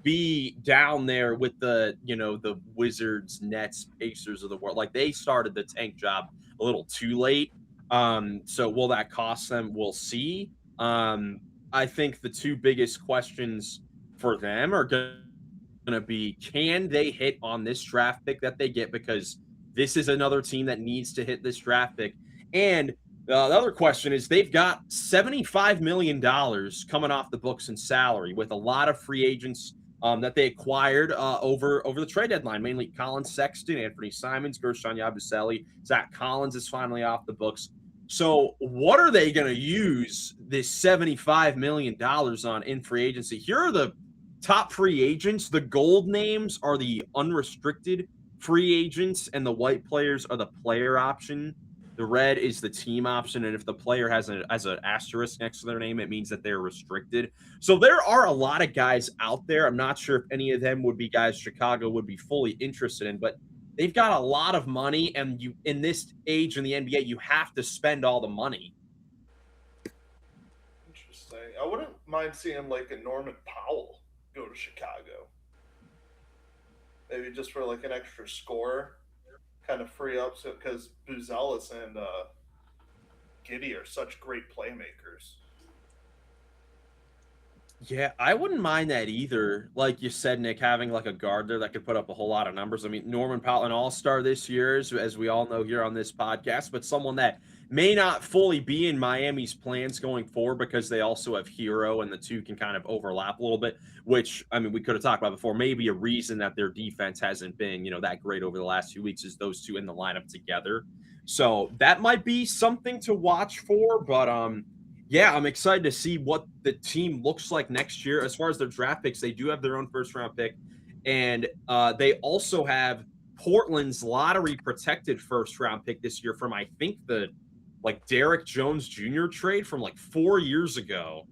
be down there with the the Wizards, Nets, Pacers of the world. Like, they started the tank job a little too late. So will that cost them? We'll see. I think the two biggest questions for them are going to be, can they hit on this draft pick that they get? Because this is another team that needs to hit this draft pick. And the other question is, they've got $75 million coming off the books in salary, with a lot of free agents that they acquired over the trade deadline, mainly Colin Sexton, Anthony Simons, Gershon Yabusele. Zach Collins is finally off the books. So what are they going to use this $75 million on in free agency? Here are the top free agents. The gold names are the unrestricted free agents, and the white players are the player option. The red is the team option, and if the player has an asterisk next to their name, it means that they're restricted. So there are a lot of guys out there. I'm not sure if any of them would be guys Chicago would be fully interested in, but they've got a lot of money, and you, in this age in the NBA, you have to spend all the money. Interesting. I wouldn't mind seeing like a Norman Powell go to Chicago. Maybe just for like an extra score, kind of free up, so because Buzelis and Giddey are such great playmakers. Yeah, I wouldn't mind that either. Like you said, Nick, having like a guard there that could put up a whole lot of numbers. I mean, Norman Powell, an all-star this year, as we all know here on this podcast, but someone that may not fully be in Miami's plans going forward, because they also have Hero, and the two can kind of overlap a little bit, which, I mean, we could have talked about before. Maybe a reason that their defense hasn't been, that great over the last few weeks is those two in the lineup together. So that might be something to watch for, but yeah, I'm excited to see what the team looks like next year. As far as their draft picks, they do have their own first-round pick, and they also have Portland's lottery-protected first-round pick this year from, I think, the Derrick Jones Jr. trade from 4 years ago.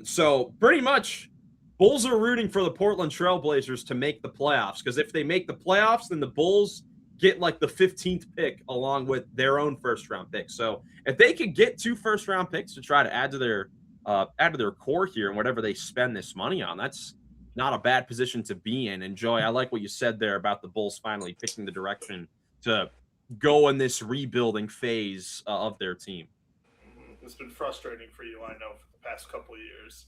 So pretty much, Bulls are rooting for the Portland Trailblazers to make the playoffs, because if they make the playoffs, then the Bulls get the 15th pick along with their own first-round pick. So if they could get 2 first-round picks to try to add to their core here, and whatever they spend this money on, that's not a bad position to be in. And Joey, I like what you said there about the Bulls finally picking the direction to go in this rebuilding phase of their team. It's been frustrating for you, I know, for the past couple of years.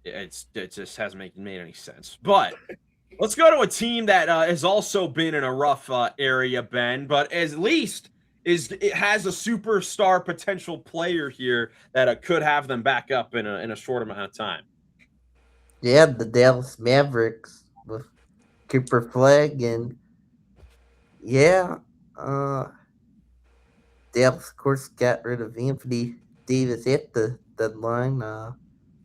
It just hasn't made any sense. But Let's go to a team that has also been in a rough area, Ben, but at least it has a superstar potential player here that could have them back up in a short amount of time. Yeah, the Dallas Mavericks with Cooper Flag, and yeah, uh, Dallas, of course, got rid of Anthony Davis at the deadline.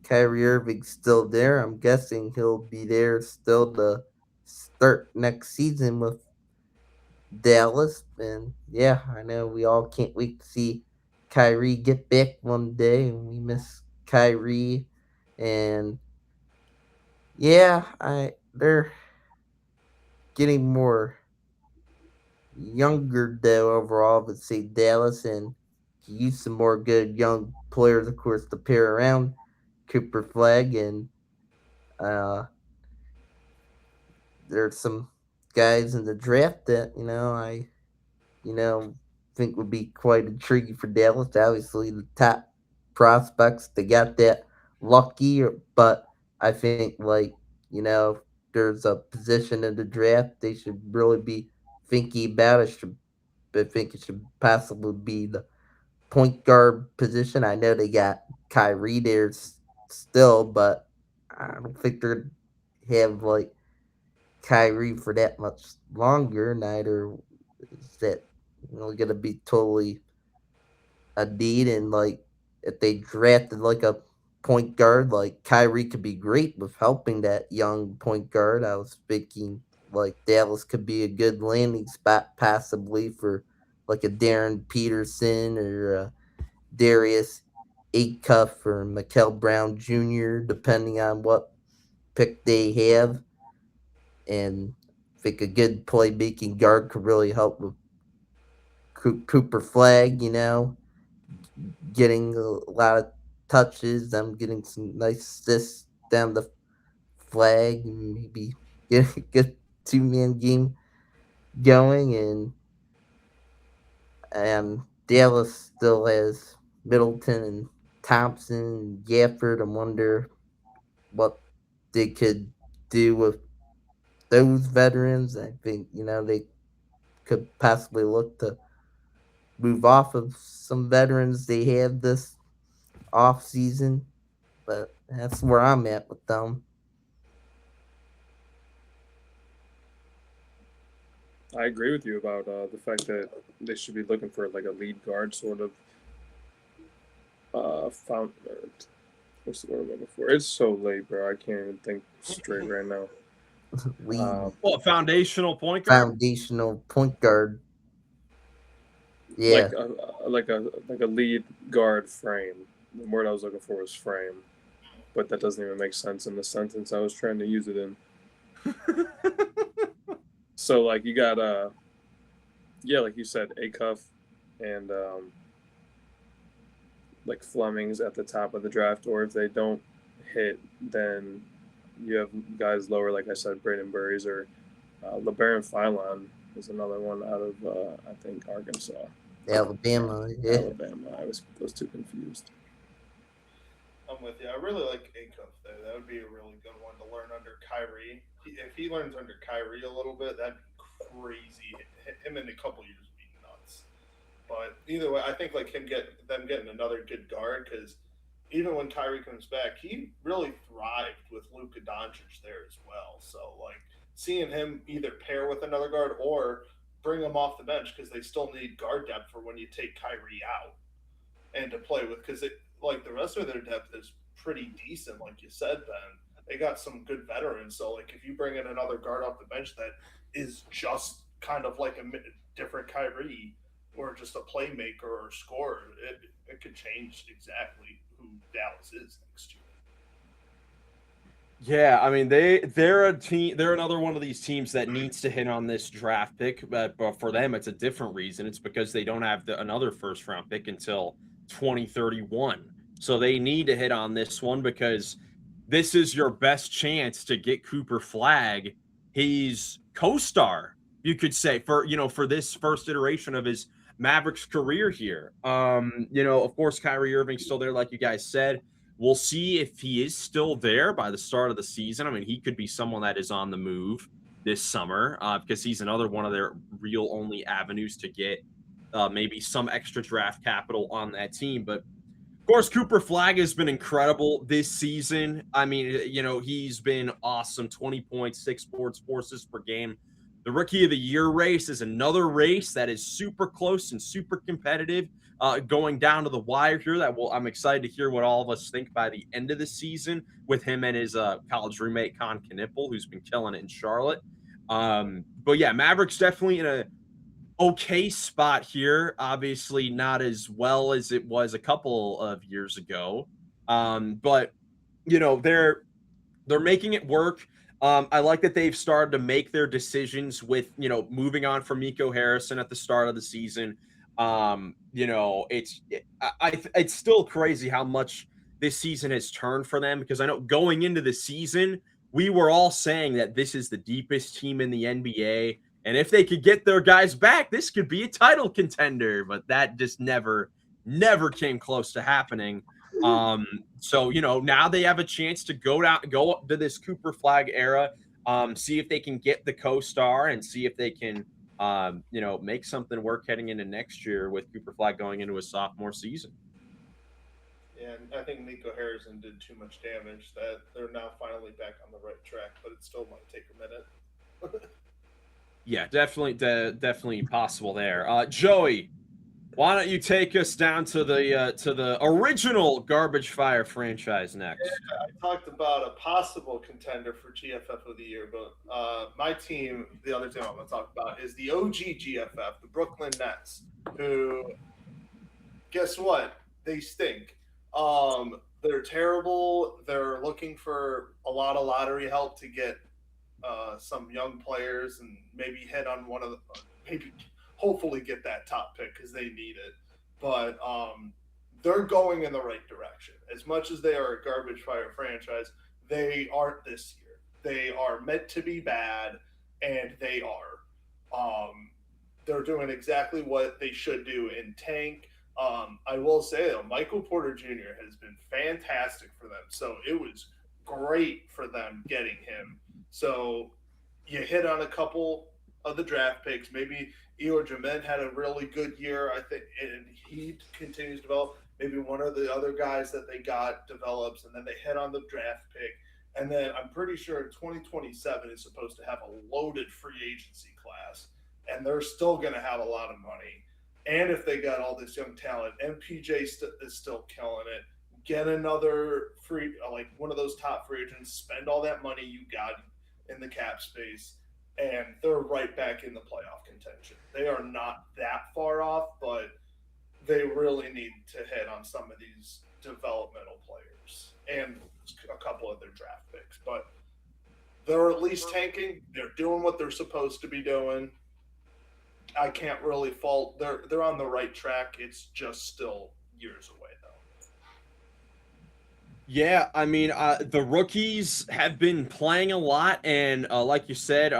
Kyrie Irving's still there. I'm guessing he'll be there still to start next season with Dallas. And yeah, I know we all can't wait to see Kyrie get back one day, and we miss Kyrie. And yeah, they're getting more younger though overall. But say Dallas and use some more good young players, of course, to pair around Cooper Flag, and uh, there's some guys in the draft that you know think would be quite intriguing for Dallas. Obviously, the top prospects they got that lucky, but I think there's a position in the draft they should really be thinking about. I think it should possibly be the point guard position. I know they got Kyrie there still, but I don't think they're have Kyrie for that much longer. Neither is that gonna be totally a need. And if they drafted a point guard, like Kyrie could be great with helping that young point guard. I was thinking Dallas could be a good landing spot possibly for a Darren Peterson or Darius Acuff or Mikel Brown Jr., depending on what pick they have. And I think a good playmaking guard could really help with Cooper Flag, getting a lot of touches, them getting some nice assists down the flag, and maybe get a good 2-man game going. And Dallas still has Middleton and Thompson and Gafford. I wonder what they could do with those veterans. I think they could possibly look to move off of some veterans they have this off season, but that's where I'm at with them. I agree with you about the fact that they should be looking for like a lead guard sort of found. What's the word I'm looking for? It's so late, bro. I can't even think straight right now. Lead Well, a foundational point guard. foundational point guard. Yeah, Like a lead guard frame. The word I was looking for was frame, but that doesn't even make sense in the sentence I was trying to use it in. So like you got yeah, like you said, Acuff and like Fleming's at the top of the draft, or if they don't hit, then you have guys lower, like I said, Braden Burries or LeBaron Philon is another one out of I think Arkansas. Alabama. Yeah, Alabama. I was too confused. I'm with you. I really like Acuff there. That would be a really good one to learn under Kyrie. If he learns under Kyrie a little bit, that'd be crazy. Him in a couple years would be nuts. But either way, I think them getting another good guard, because even when Kyrie comes back, he really thrived with Luka Doncic there as well. So seeing him either pair with another guard or bring him off the bench, because they still need guard depth for when you take Kyrie out and to play with, because the rest of their depth is pretty decent, like you said, Ben. They got some good veterans, so if you bring in another guard off the bench that is just kind of like a different Kyrie or just a playmaker or scorer, it could change exactly who Dallas is next year. Yeah, I mean they're a team. They're another one of these teams that needs to hit on this draft pick, but for them it's a different reason. It's because they don't have another first round pick until 2031, so they need to hit on this one because this is your best chance to get Cooper Flag. He's co-star, you could say, for this first iteration of his Mavericks career here. Of course, Kyrie Irving's still there, like you guys said. We'll see if he is still there by the start of the season. I mean, he could be someone that is on the move this summer because he's another one of their real only avenues to get maybe some extra draft capital on that team. But of course, Cooper Flagg has been incredible this season. I mean, he's been awesome. 20 points, 6 boards, 4 assists per game. The Rookie of the Year race is another race that is super close and super competitive, going down to the wire here. I'm excited to hear what all of us think by the end of the season with him and his college roommate Con Knipple, who's been killing it in Charlotte. But yeah, Mavericks definitely in a okay spot here. Obviously, not as well as it was a couple of years ago. But they're making it work. I like that they've started to make their decisions with moving on from Miko Harrison at the start of the season. It's still crazy how much this season has turned for them, because I know going into the season we were all saying that this is the deepest team in the NBA. And if they could get their guys back, this could be a title contender. But that just never came close to happening. So now they have a chance to go up to this Cooper Flagg era, see if they can get the co-star and see if they can make something work heading into next year with Cooper Flagg going into his sophomore season. And I think Miko Harrison did too much damage that they're now finally back on the right track, but it still might take a minute. Yeah, definitely possible there. Joey, why don't you take us down to the original Garbage Fire franchise next? Yeah, I talked about a possible contender for GFF of the year, but my team, the other team I'm going to talk about, is the OG GFF, the Brooklyn Nets, who, guess what? They stink. They're terrible. They're looking for a lot of lottery help to get some young players and maybe hit on one of maybe hopefully get that top pick because they need it. But they're going in the right direction. As much as they are a Garbage Fire franchise, they aren't this year. They are meant to be bad, and they are. They're doing exactly what they should do in tank. I will say, though, Michael Porter Jr. has been fantastic for them. So it was great for them getting him. So you hit on a couple of the draft picks. Maybe Eor Jamen had a really good year, I think, and he continues to develop. Maybe one of the other guys that they got develops, and then they hit on the draft pick. And then I'm pretty sure 2027 is supposed to have a loaded free agency class, and they're still going to have a lot of money. And if they got all this young talent, MPJ is still killing it. Get another free, like one of those top free agents, spend all that money you got in the cap space, and they're right back in the playoff contention. They are not that far off, but they really need to hit on some of these developmental players and a couple of their draft picks. But they're at least tanking. They're doing what they're supposed to be doing. I can't really fault. They're on the right track. It's just still years away, though. Yeah, I mean, the rookies have been playing a lot, and like you said,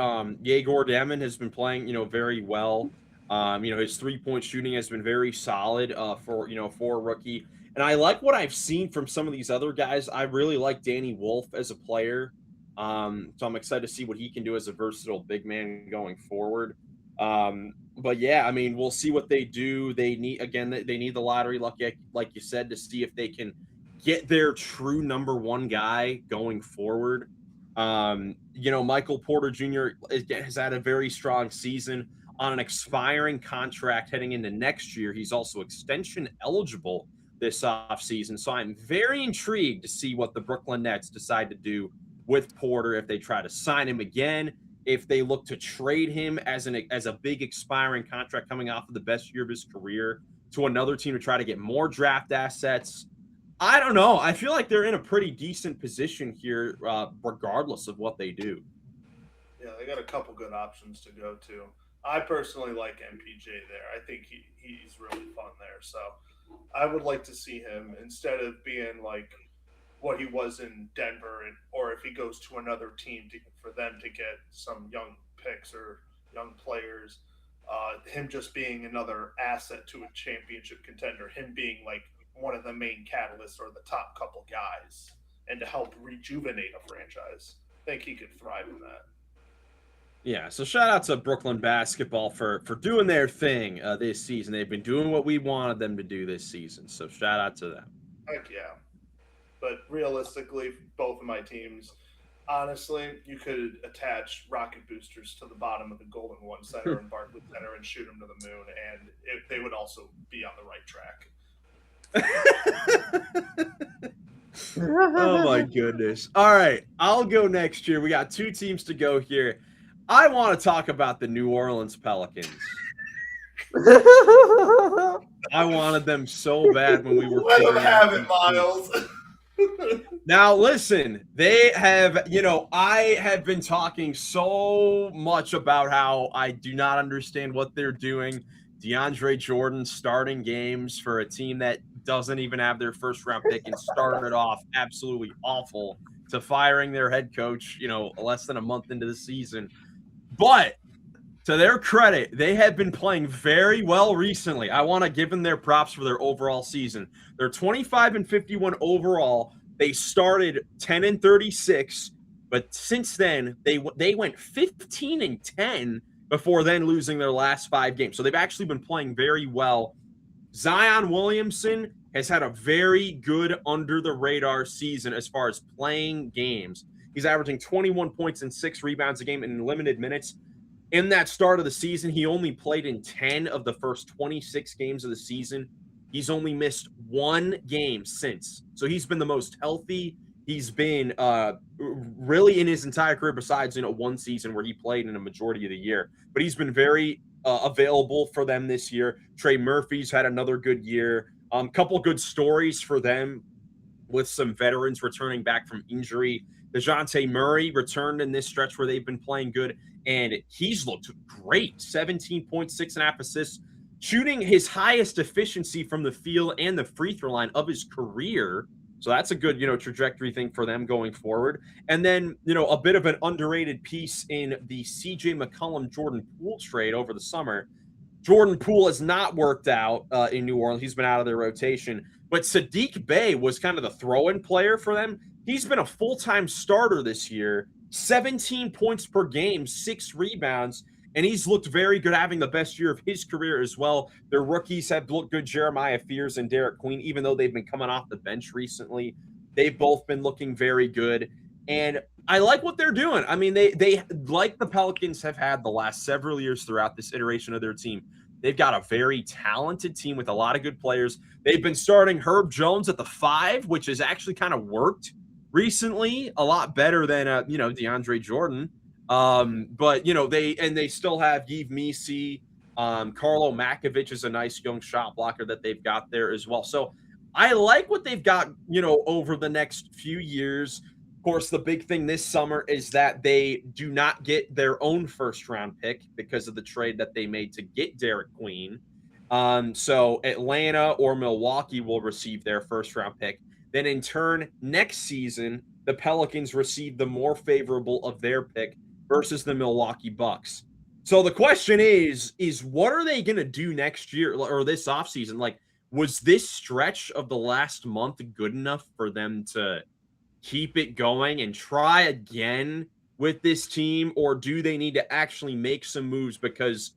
Yegor Demon has been playing, very well. His 3-point shooting has been very solid for a rookie. And I like what I've seen from some of these other guys. I really like Danny Wolf as a player. So I'm excited to see what he can do as a versatile big man going forward. But yeah, I mean, we'll see what they do. They need the lottery luck, like you said, to see if they can get their true number one guy going forward. Michael Porter Jr. has had a very strong season on an expiring contract heading into next year. He's also extension eligible this offseason. So I'm very intrigued to see what the Brooklyn Nets decide to do with Porter, if they try to sign him again, if they look to trade him as a big expiring contract coming off of the best year of his career to another team to try to get more draft assets. I don't know. I feel like they're in a pretty decent position here, regardless of what they do. Yeah, they got a couple good options to go to. I personally like MPJ there. I think he's really fun there. So I would like to see him instead of being like what he was in Denver, or if he goes to another team for them to get some young picks or young players, him just being another asset to a championship contender, him being like one of the main catalysts or the top couple guys, and to help rejuvenate a franchise. I think he could thrive in that. Yeah, so shout out to Brooklyn basketball for doing their thing this season. They've been doing what we wanted them to do this season. So shout out to them. Heck yeah. But realistically, both of my teams, honestly, you could attach rocket boosters to the bottom of the Golden One Center and Barclays Center and shoot them to the moon, and they would also be on the right track. Oh my goodness. All right, I'll go next year. We got 2 teams to go here. I want to talk about the New Orleans Pelicans. I wanted them so bad when we were. Let them have it, Miles. Now, listen, they have, I have been talking so much about how I do not understand what they're doing. DeAndre Jordan starting games for a team that doesn't even have their first round pick and started off absolutely awful to firing their head coach, less than a month into the season. But to their credit, they have been playing very well recently. I want to give them their props for their overall season. They're 25-51 overall. They started 10-36, but since then they went 15-10 before then losing their last 5 games. So they've actually been playing very well. Zion Williamson has had a very good under the radar season as far as playing games. He's averaging 21 points and 6 rebounds a game in limited minutes. In that start of the season, he only played in 10 of the first 26 games of the season. He's only missed 1 game since. So he's been the most healthy he's been really in his entire career, besides, one season where he played in a majority of the year. But he's been very available for them this year. Trey Murphy's had another good year. Couple good stories for them with some veterans returning back from injury. DeJounte Murray returned in this stretch where they've been playing good, and he's looked great. 17.6.5 assists, shooting his highest efficiency from the field and the free throw line of his career. So that's a good, trajectory thing for them going forward. And then, a bit of an underrated piece in the CJ McCollum-Jordan Poole trade over the summer. Jordan Poole has not worked out in New Orleans. He's been out of their rotation. But Sadiq Bey was kind of the throw-in player for them. He's been a full-time starter this year, 17 points per game, 6 rebounds, and he's looked very good, having the best year of his career as well. Their rookies have looked good, Jeremiah Fears and Derek Queen, even though they've been coming off the bench recently. They've both been looking very good, and I like what they're doing. I mean, they like the Pelicans have had the last several years throughout this iteration of their team. They've got a very talented team with a lot of good players. They've been starting Herb Jones at the 5, which has actually kind of worked recently, a lot better than DeAndre Jordan. But they still have Yves Missi. Carlo Makovich is a nice young shot blocker that they've got there as well. So I like what they've got, over the next few years. Of course, the big thing this summer is that they do not get their own first round pick because of the trade that they made to get Derek Queen. So Atlanta or Milwaukee will receive their first round pick. Then in turn, next season, the Pelicans receive the more favorable of their pick versus the Milwaukee Bucks. So the question is what are they going to do next year or this offseason? Like, was this stretch of the last month good enough for them to keep it going and try again with this team? Or do they need to actually make some moves? Because,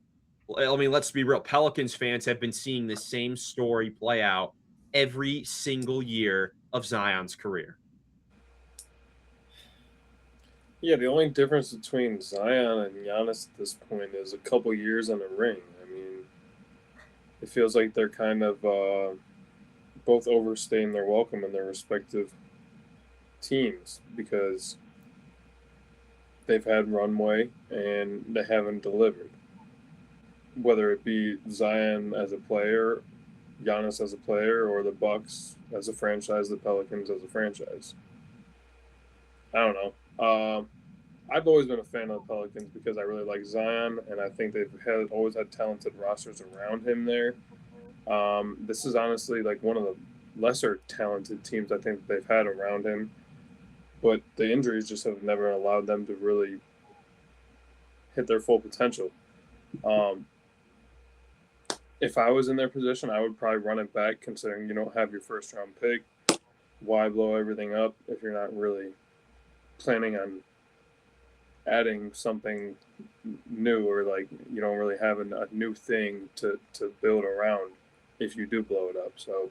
I mean, let's be real. Pelicans fans have been seeing the same story play out every single year of Zion's career. Yeah, the only difference between Zion and Giannis at this point is a couple years on a ring. I mean, it feels like they're kind of both overstaying their welcome in their respective teams because they've had runway and they haven't delivered. Whether it be Zion as a player, Giannis as a player, or the Bucks as a franchise, the Pelicans as a franchise. I don't know. I've always been a fan of the Pelicans because I really like Zion, and I think they've always had talented rosters around him there. This is honestly like one of the lesser talented teams I think they've had around him, but the injuries just have never allowed them to really hit their full potential. if I was in their position, I would probably run it back, considering you don't have your first round pick. Why blow everything up if you're not really planning on adding something new, or like you don't really have a new thing to build around if you do blow it up. So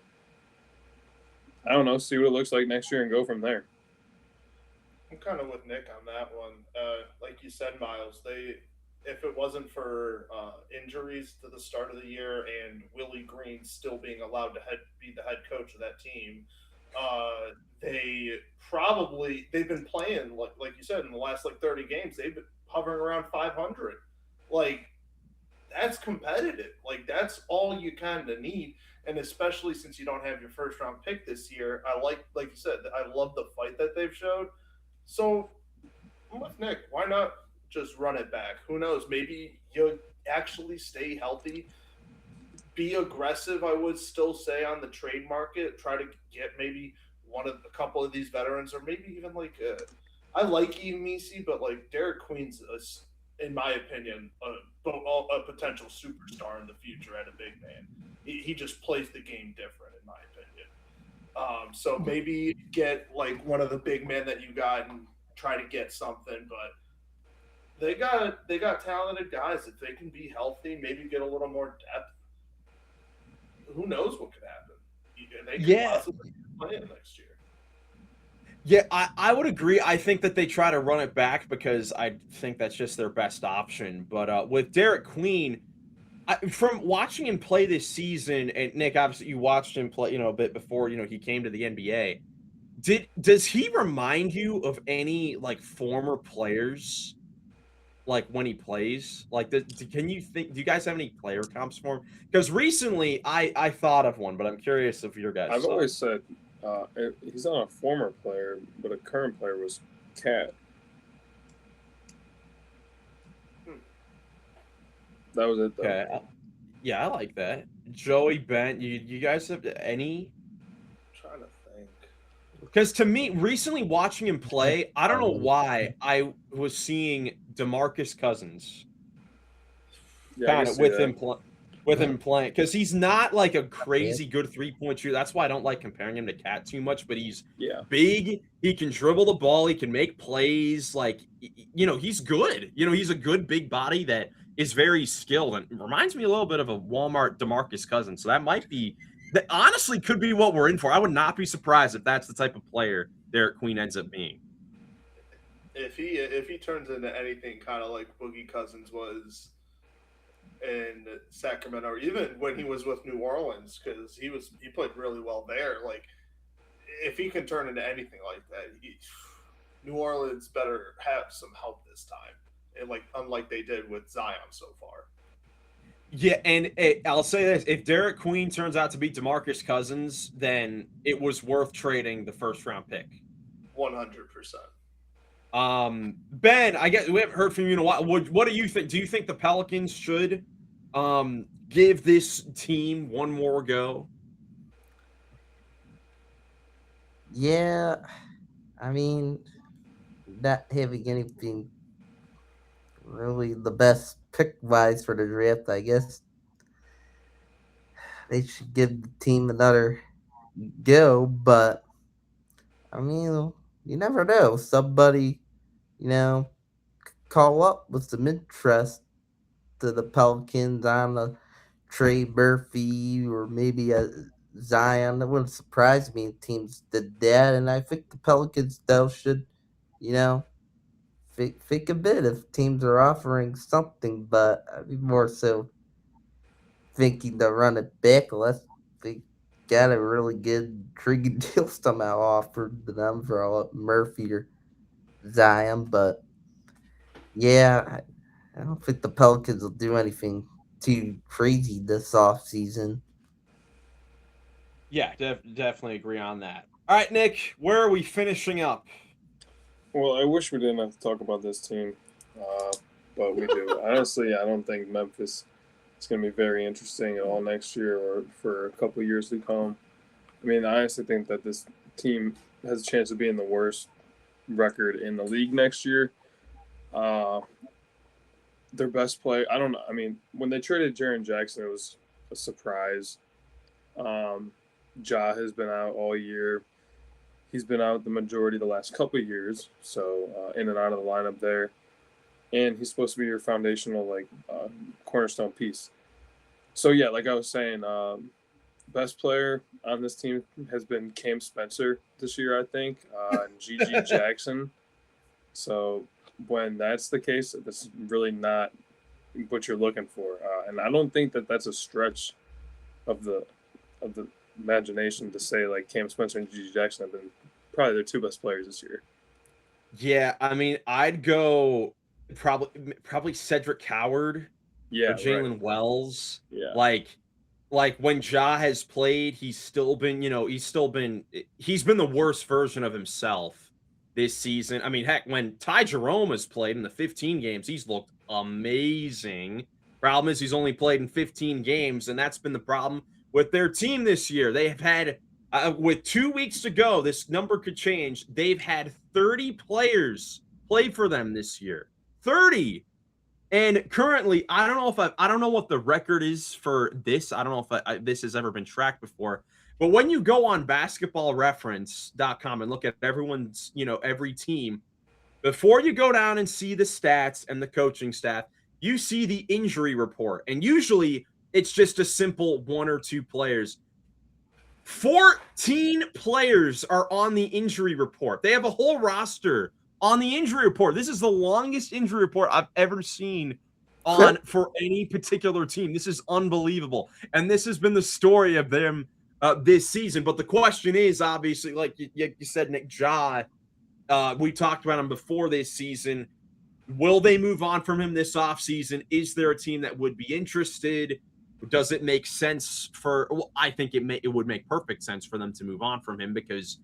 I don't know, see what it looks like next year and go from there. I'm kind of with Nick on that one. Like you said, Miles, if it wasn't for injuries to the start of the year and Willie Green still being allowed to be the head coach of that team, they've been playing like you said in the last 30 games. They've been hovering around 500. Like, that's competitive. Like, that's all you kind of need. And especially since you don't have your first round pick this year, like you said, I love the fight that they've showed. So I'm with Nick. Why not just run it back? Who knows? Maybe you'll actually stay healthy. Be aggressive, I would still say, on the trade market. Try to get maybe a couple of these veterans, or maybe even I like Emisi, but Derek Queen's, in my opinion, a potential superstar in the future at a big man. He just plays the game different, in my opinion. So maybe get one of the big men that you got and try to get something, but they got talented guys. If they can be healthy, maybe get a little more depth. Who knows what could happen? They could possibly play it next year. Yeah, I would agree. I think that they try to run it back because I think that's just their best option. But with Derek Queen, from watching him play this season, and Nick, obviously you watched him play, a bit before, he came to the NBA. Does he remind you of any former players? When he plays, can you think? Do you guys have any player comps for him? Because recently, I thought of one, but I'm curious if your guys. I've always said he's not a former player, but a current player was Cat. That was it, though. Okay. Yeah, I like that. Joey Bent. You guys have any? I'm trying to think. Because to me, recently watching him play, I don't know why I was seeing DeMarcus Cousins kind of with him playing, because he's not a crazy good 3-point shooter. That's why I don't like comparing him to Cat too much. But he's big. He can dribble the ball. He can make plays. He's good. He's a good big body that is very skilled and reminds me a little bit of a Walmart DeMarcus Cousins. So that might be. That honestly could be what we're in for. I would not be surprised if that's the type of player Derek Queen ends up being. If he turns into anything kind of like Boogie Cousins was in Sacramento, or even when he was with New Orleans, because he played really well there. If he can turn into anything like that, New Orleans better have some help this time, and unlike they did with Zion so far. Yeah, and I'll say this: if Derek Queen turns out to be DeMarcus Cousins, then it was worth trading the first round pick. 100%. Ben, I guess we haven't heard from you in a while. What do you think? Do you think the Pelicans should give this team one more go? Yeah, I mean, not having anything really the best pick wise for the draft, I guess they should give the team another go. But I mean, you never know. Somebody, call up with some interest to the Pelicans on a Trey Murphy or maybe a Zion. That wouldn't surprise me if teams did that. And I think the Pelicans, though, should, think a bit if teams are offering something. But I'd be more so thinking to run it back unless they got a really good intriguing deal somehow offered to them for Murphy or Zion. But yeah, I don't think the Pelicans will do anything too crazy this offseason. Yeah, definitely agree on that. All right, Nick, where are we finishing up? Well, I wish we didn't have to talk about this team, but we do. Honestly, I don't think Memphis is going to be very interesting at all next year or for a couple of years to come. I mean, I honestly think that this team has a chance of being the worst record in the league next year. Their best player, I don't know. I mean, when they traded Jaren Jackson, it was a surprise. Ja has been out all year. He's been out the majority of the last couple of years, so in and out of the lineup there. And he's supposed to be your foundational, cornerstone piece. So, yeah, like I was saying, best player on this team has been Cam Spencer this year, I think, and Gigi Jackson. So when that's the case, that's really not what you're looking for. And I don't think that that's a stretch of the imagination to say, like, Cam Spencer and Gigi Jackson have been probably their two best players this year. Yeah, I mean, I'd go probably Cedric Coward Yeah, or Jalen right. Wells. Yeah. Like when Ja has played, he's been the worst version of himself this season. I mean, heck, when Ty Jerome has played in the 15 games, he's looked amazing. Problem is he's only played in 15 games, and that's been the problem with their team this year. They have had, with 2 weeks to go, this number could change. They've had 30 players play for them this year. 30. And currently, I don't know what the record is for this. I don't know if this has ever been tracked before. But when you go on basketballreference.com and look at everyone's, every team, before you go down and see the stats and the coaching staff, you see the injury report. And usually it's just a simple 1 or 2 players. 14 players are on the injury report. They have a whole roster on the injury report. This is the longest injury report I've ever seen for any particular team. This is unbelievable. And this has been the story of them this season. But the question is, obviously, like you said, Nick, Ja, we talked about him before this season. Will they move on from him this offseason? Is there a team that would be interested? Does it make sense I think it would make perfect sense for them to move on from him, because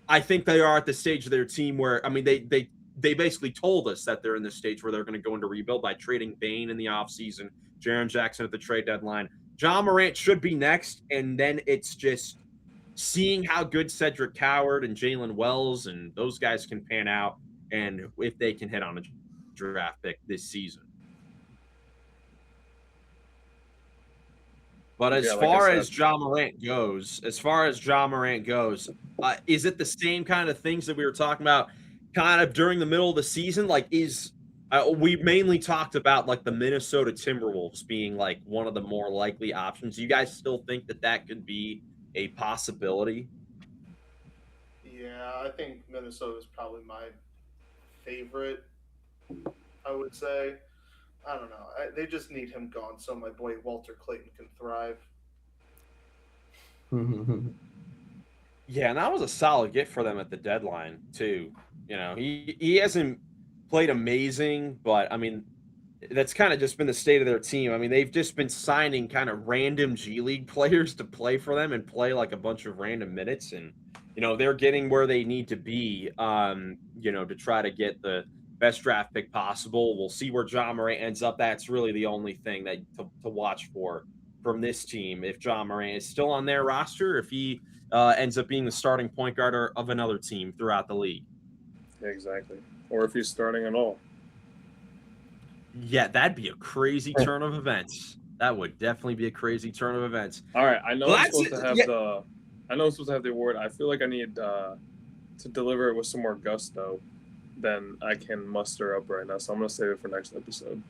I think they are at the stage of their team where, I mean, they basically told us that they're in the stage where they're going to go into rebuild by trading Bane in the offseason, Jaren Jackson at the trade deadline. Ja Morant should be next, and then it's just seeing how good Cedric Coward and Jalen Wells and those guys can pan out, and if they can hit on a draft pick this season. But as far as Ja Morant goes, is it the same kind of things that we were talking about kind of during the middle of the season? Like, we mainly talked about like the Minnesota Timberwolves being like one of the more likely options. You guys still think that could be a possibility? Yeah, I think Minnesota is probably my favorite, I would say. I don't know. They just need him gone so my boy Walter Clayton can thrive. Yeah, and that was a solid get for them at the deadline too. He hasn't played amazing, but I mean, that's kind of just been the state of their team. I mean, they've just been signing kind of random G League players to play for them and play like a bunch of random minutes, and they're getting where they need to be, to try to get the best draft pick possible. We'll see where Ja Morant ends up. That's really the only thing that to watch for from this team. If Ja Morant is still on their roster, if he ends up being the starting point guard of another team throughout the league. Exactly. Or if he's starting at all. Yeah, that'd be a crazy turn of events. That would definitely be a crazy turn of events. All right, I know I'm supposed to have the award. I feel like I need to deliver it with some more gusto than I can muster up right now. So I'm going to save it for next episode.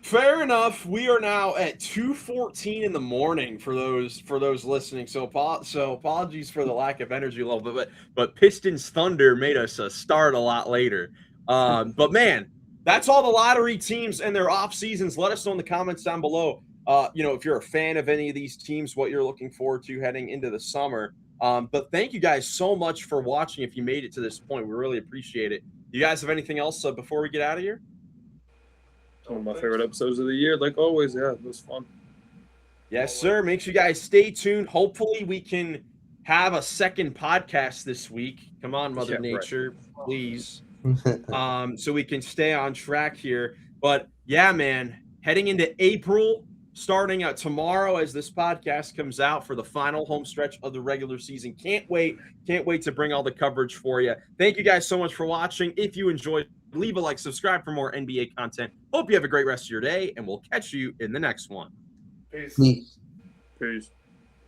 Fair enough. We are now at 2:14 in the morning for those listening. So apologies for the lack of energy level, but Pistons Thunder made us start a lot later. But man, that's all the lottery teams and their off seasons. Let us know in the comments down below. If you're a fan of any of these teams, what you're looking forward to heading into the summer. But thank you guys so much for watching. If you made it to this point, we really appreciate it. Do you guys have anything else before we get out of here? One of my favorite episodes of the year, like always. Yeah, it was fun. Yes, sir. Make sure you guys stay tuned. Hopefully we can have a second podcast this week. Come on, Mother Nature, please. So we can stay on track here. But yeah, man, heading into April, starting out tomorrow as this podcast comes out for the final home stretch of the regular season. Can't wait to bring all the coverage for you. Thank you guys so much for watching. If you enjoyed, leave a like, subscribe for more NBA content. Hope you have a great rest of your day, and we'll catch you in the next one. Peace. Peace.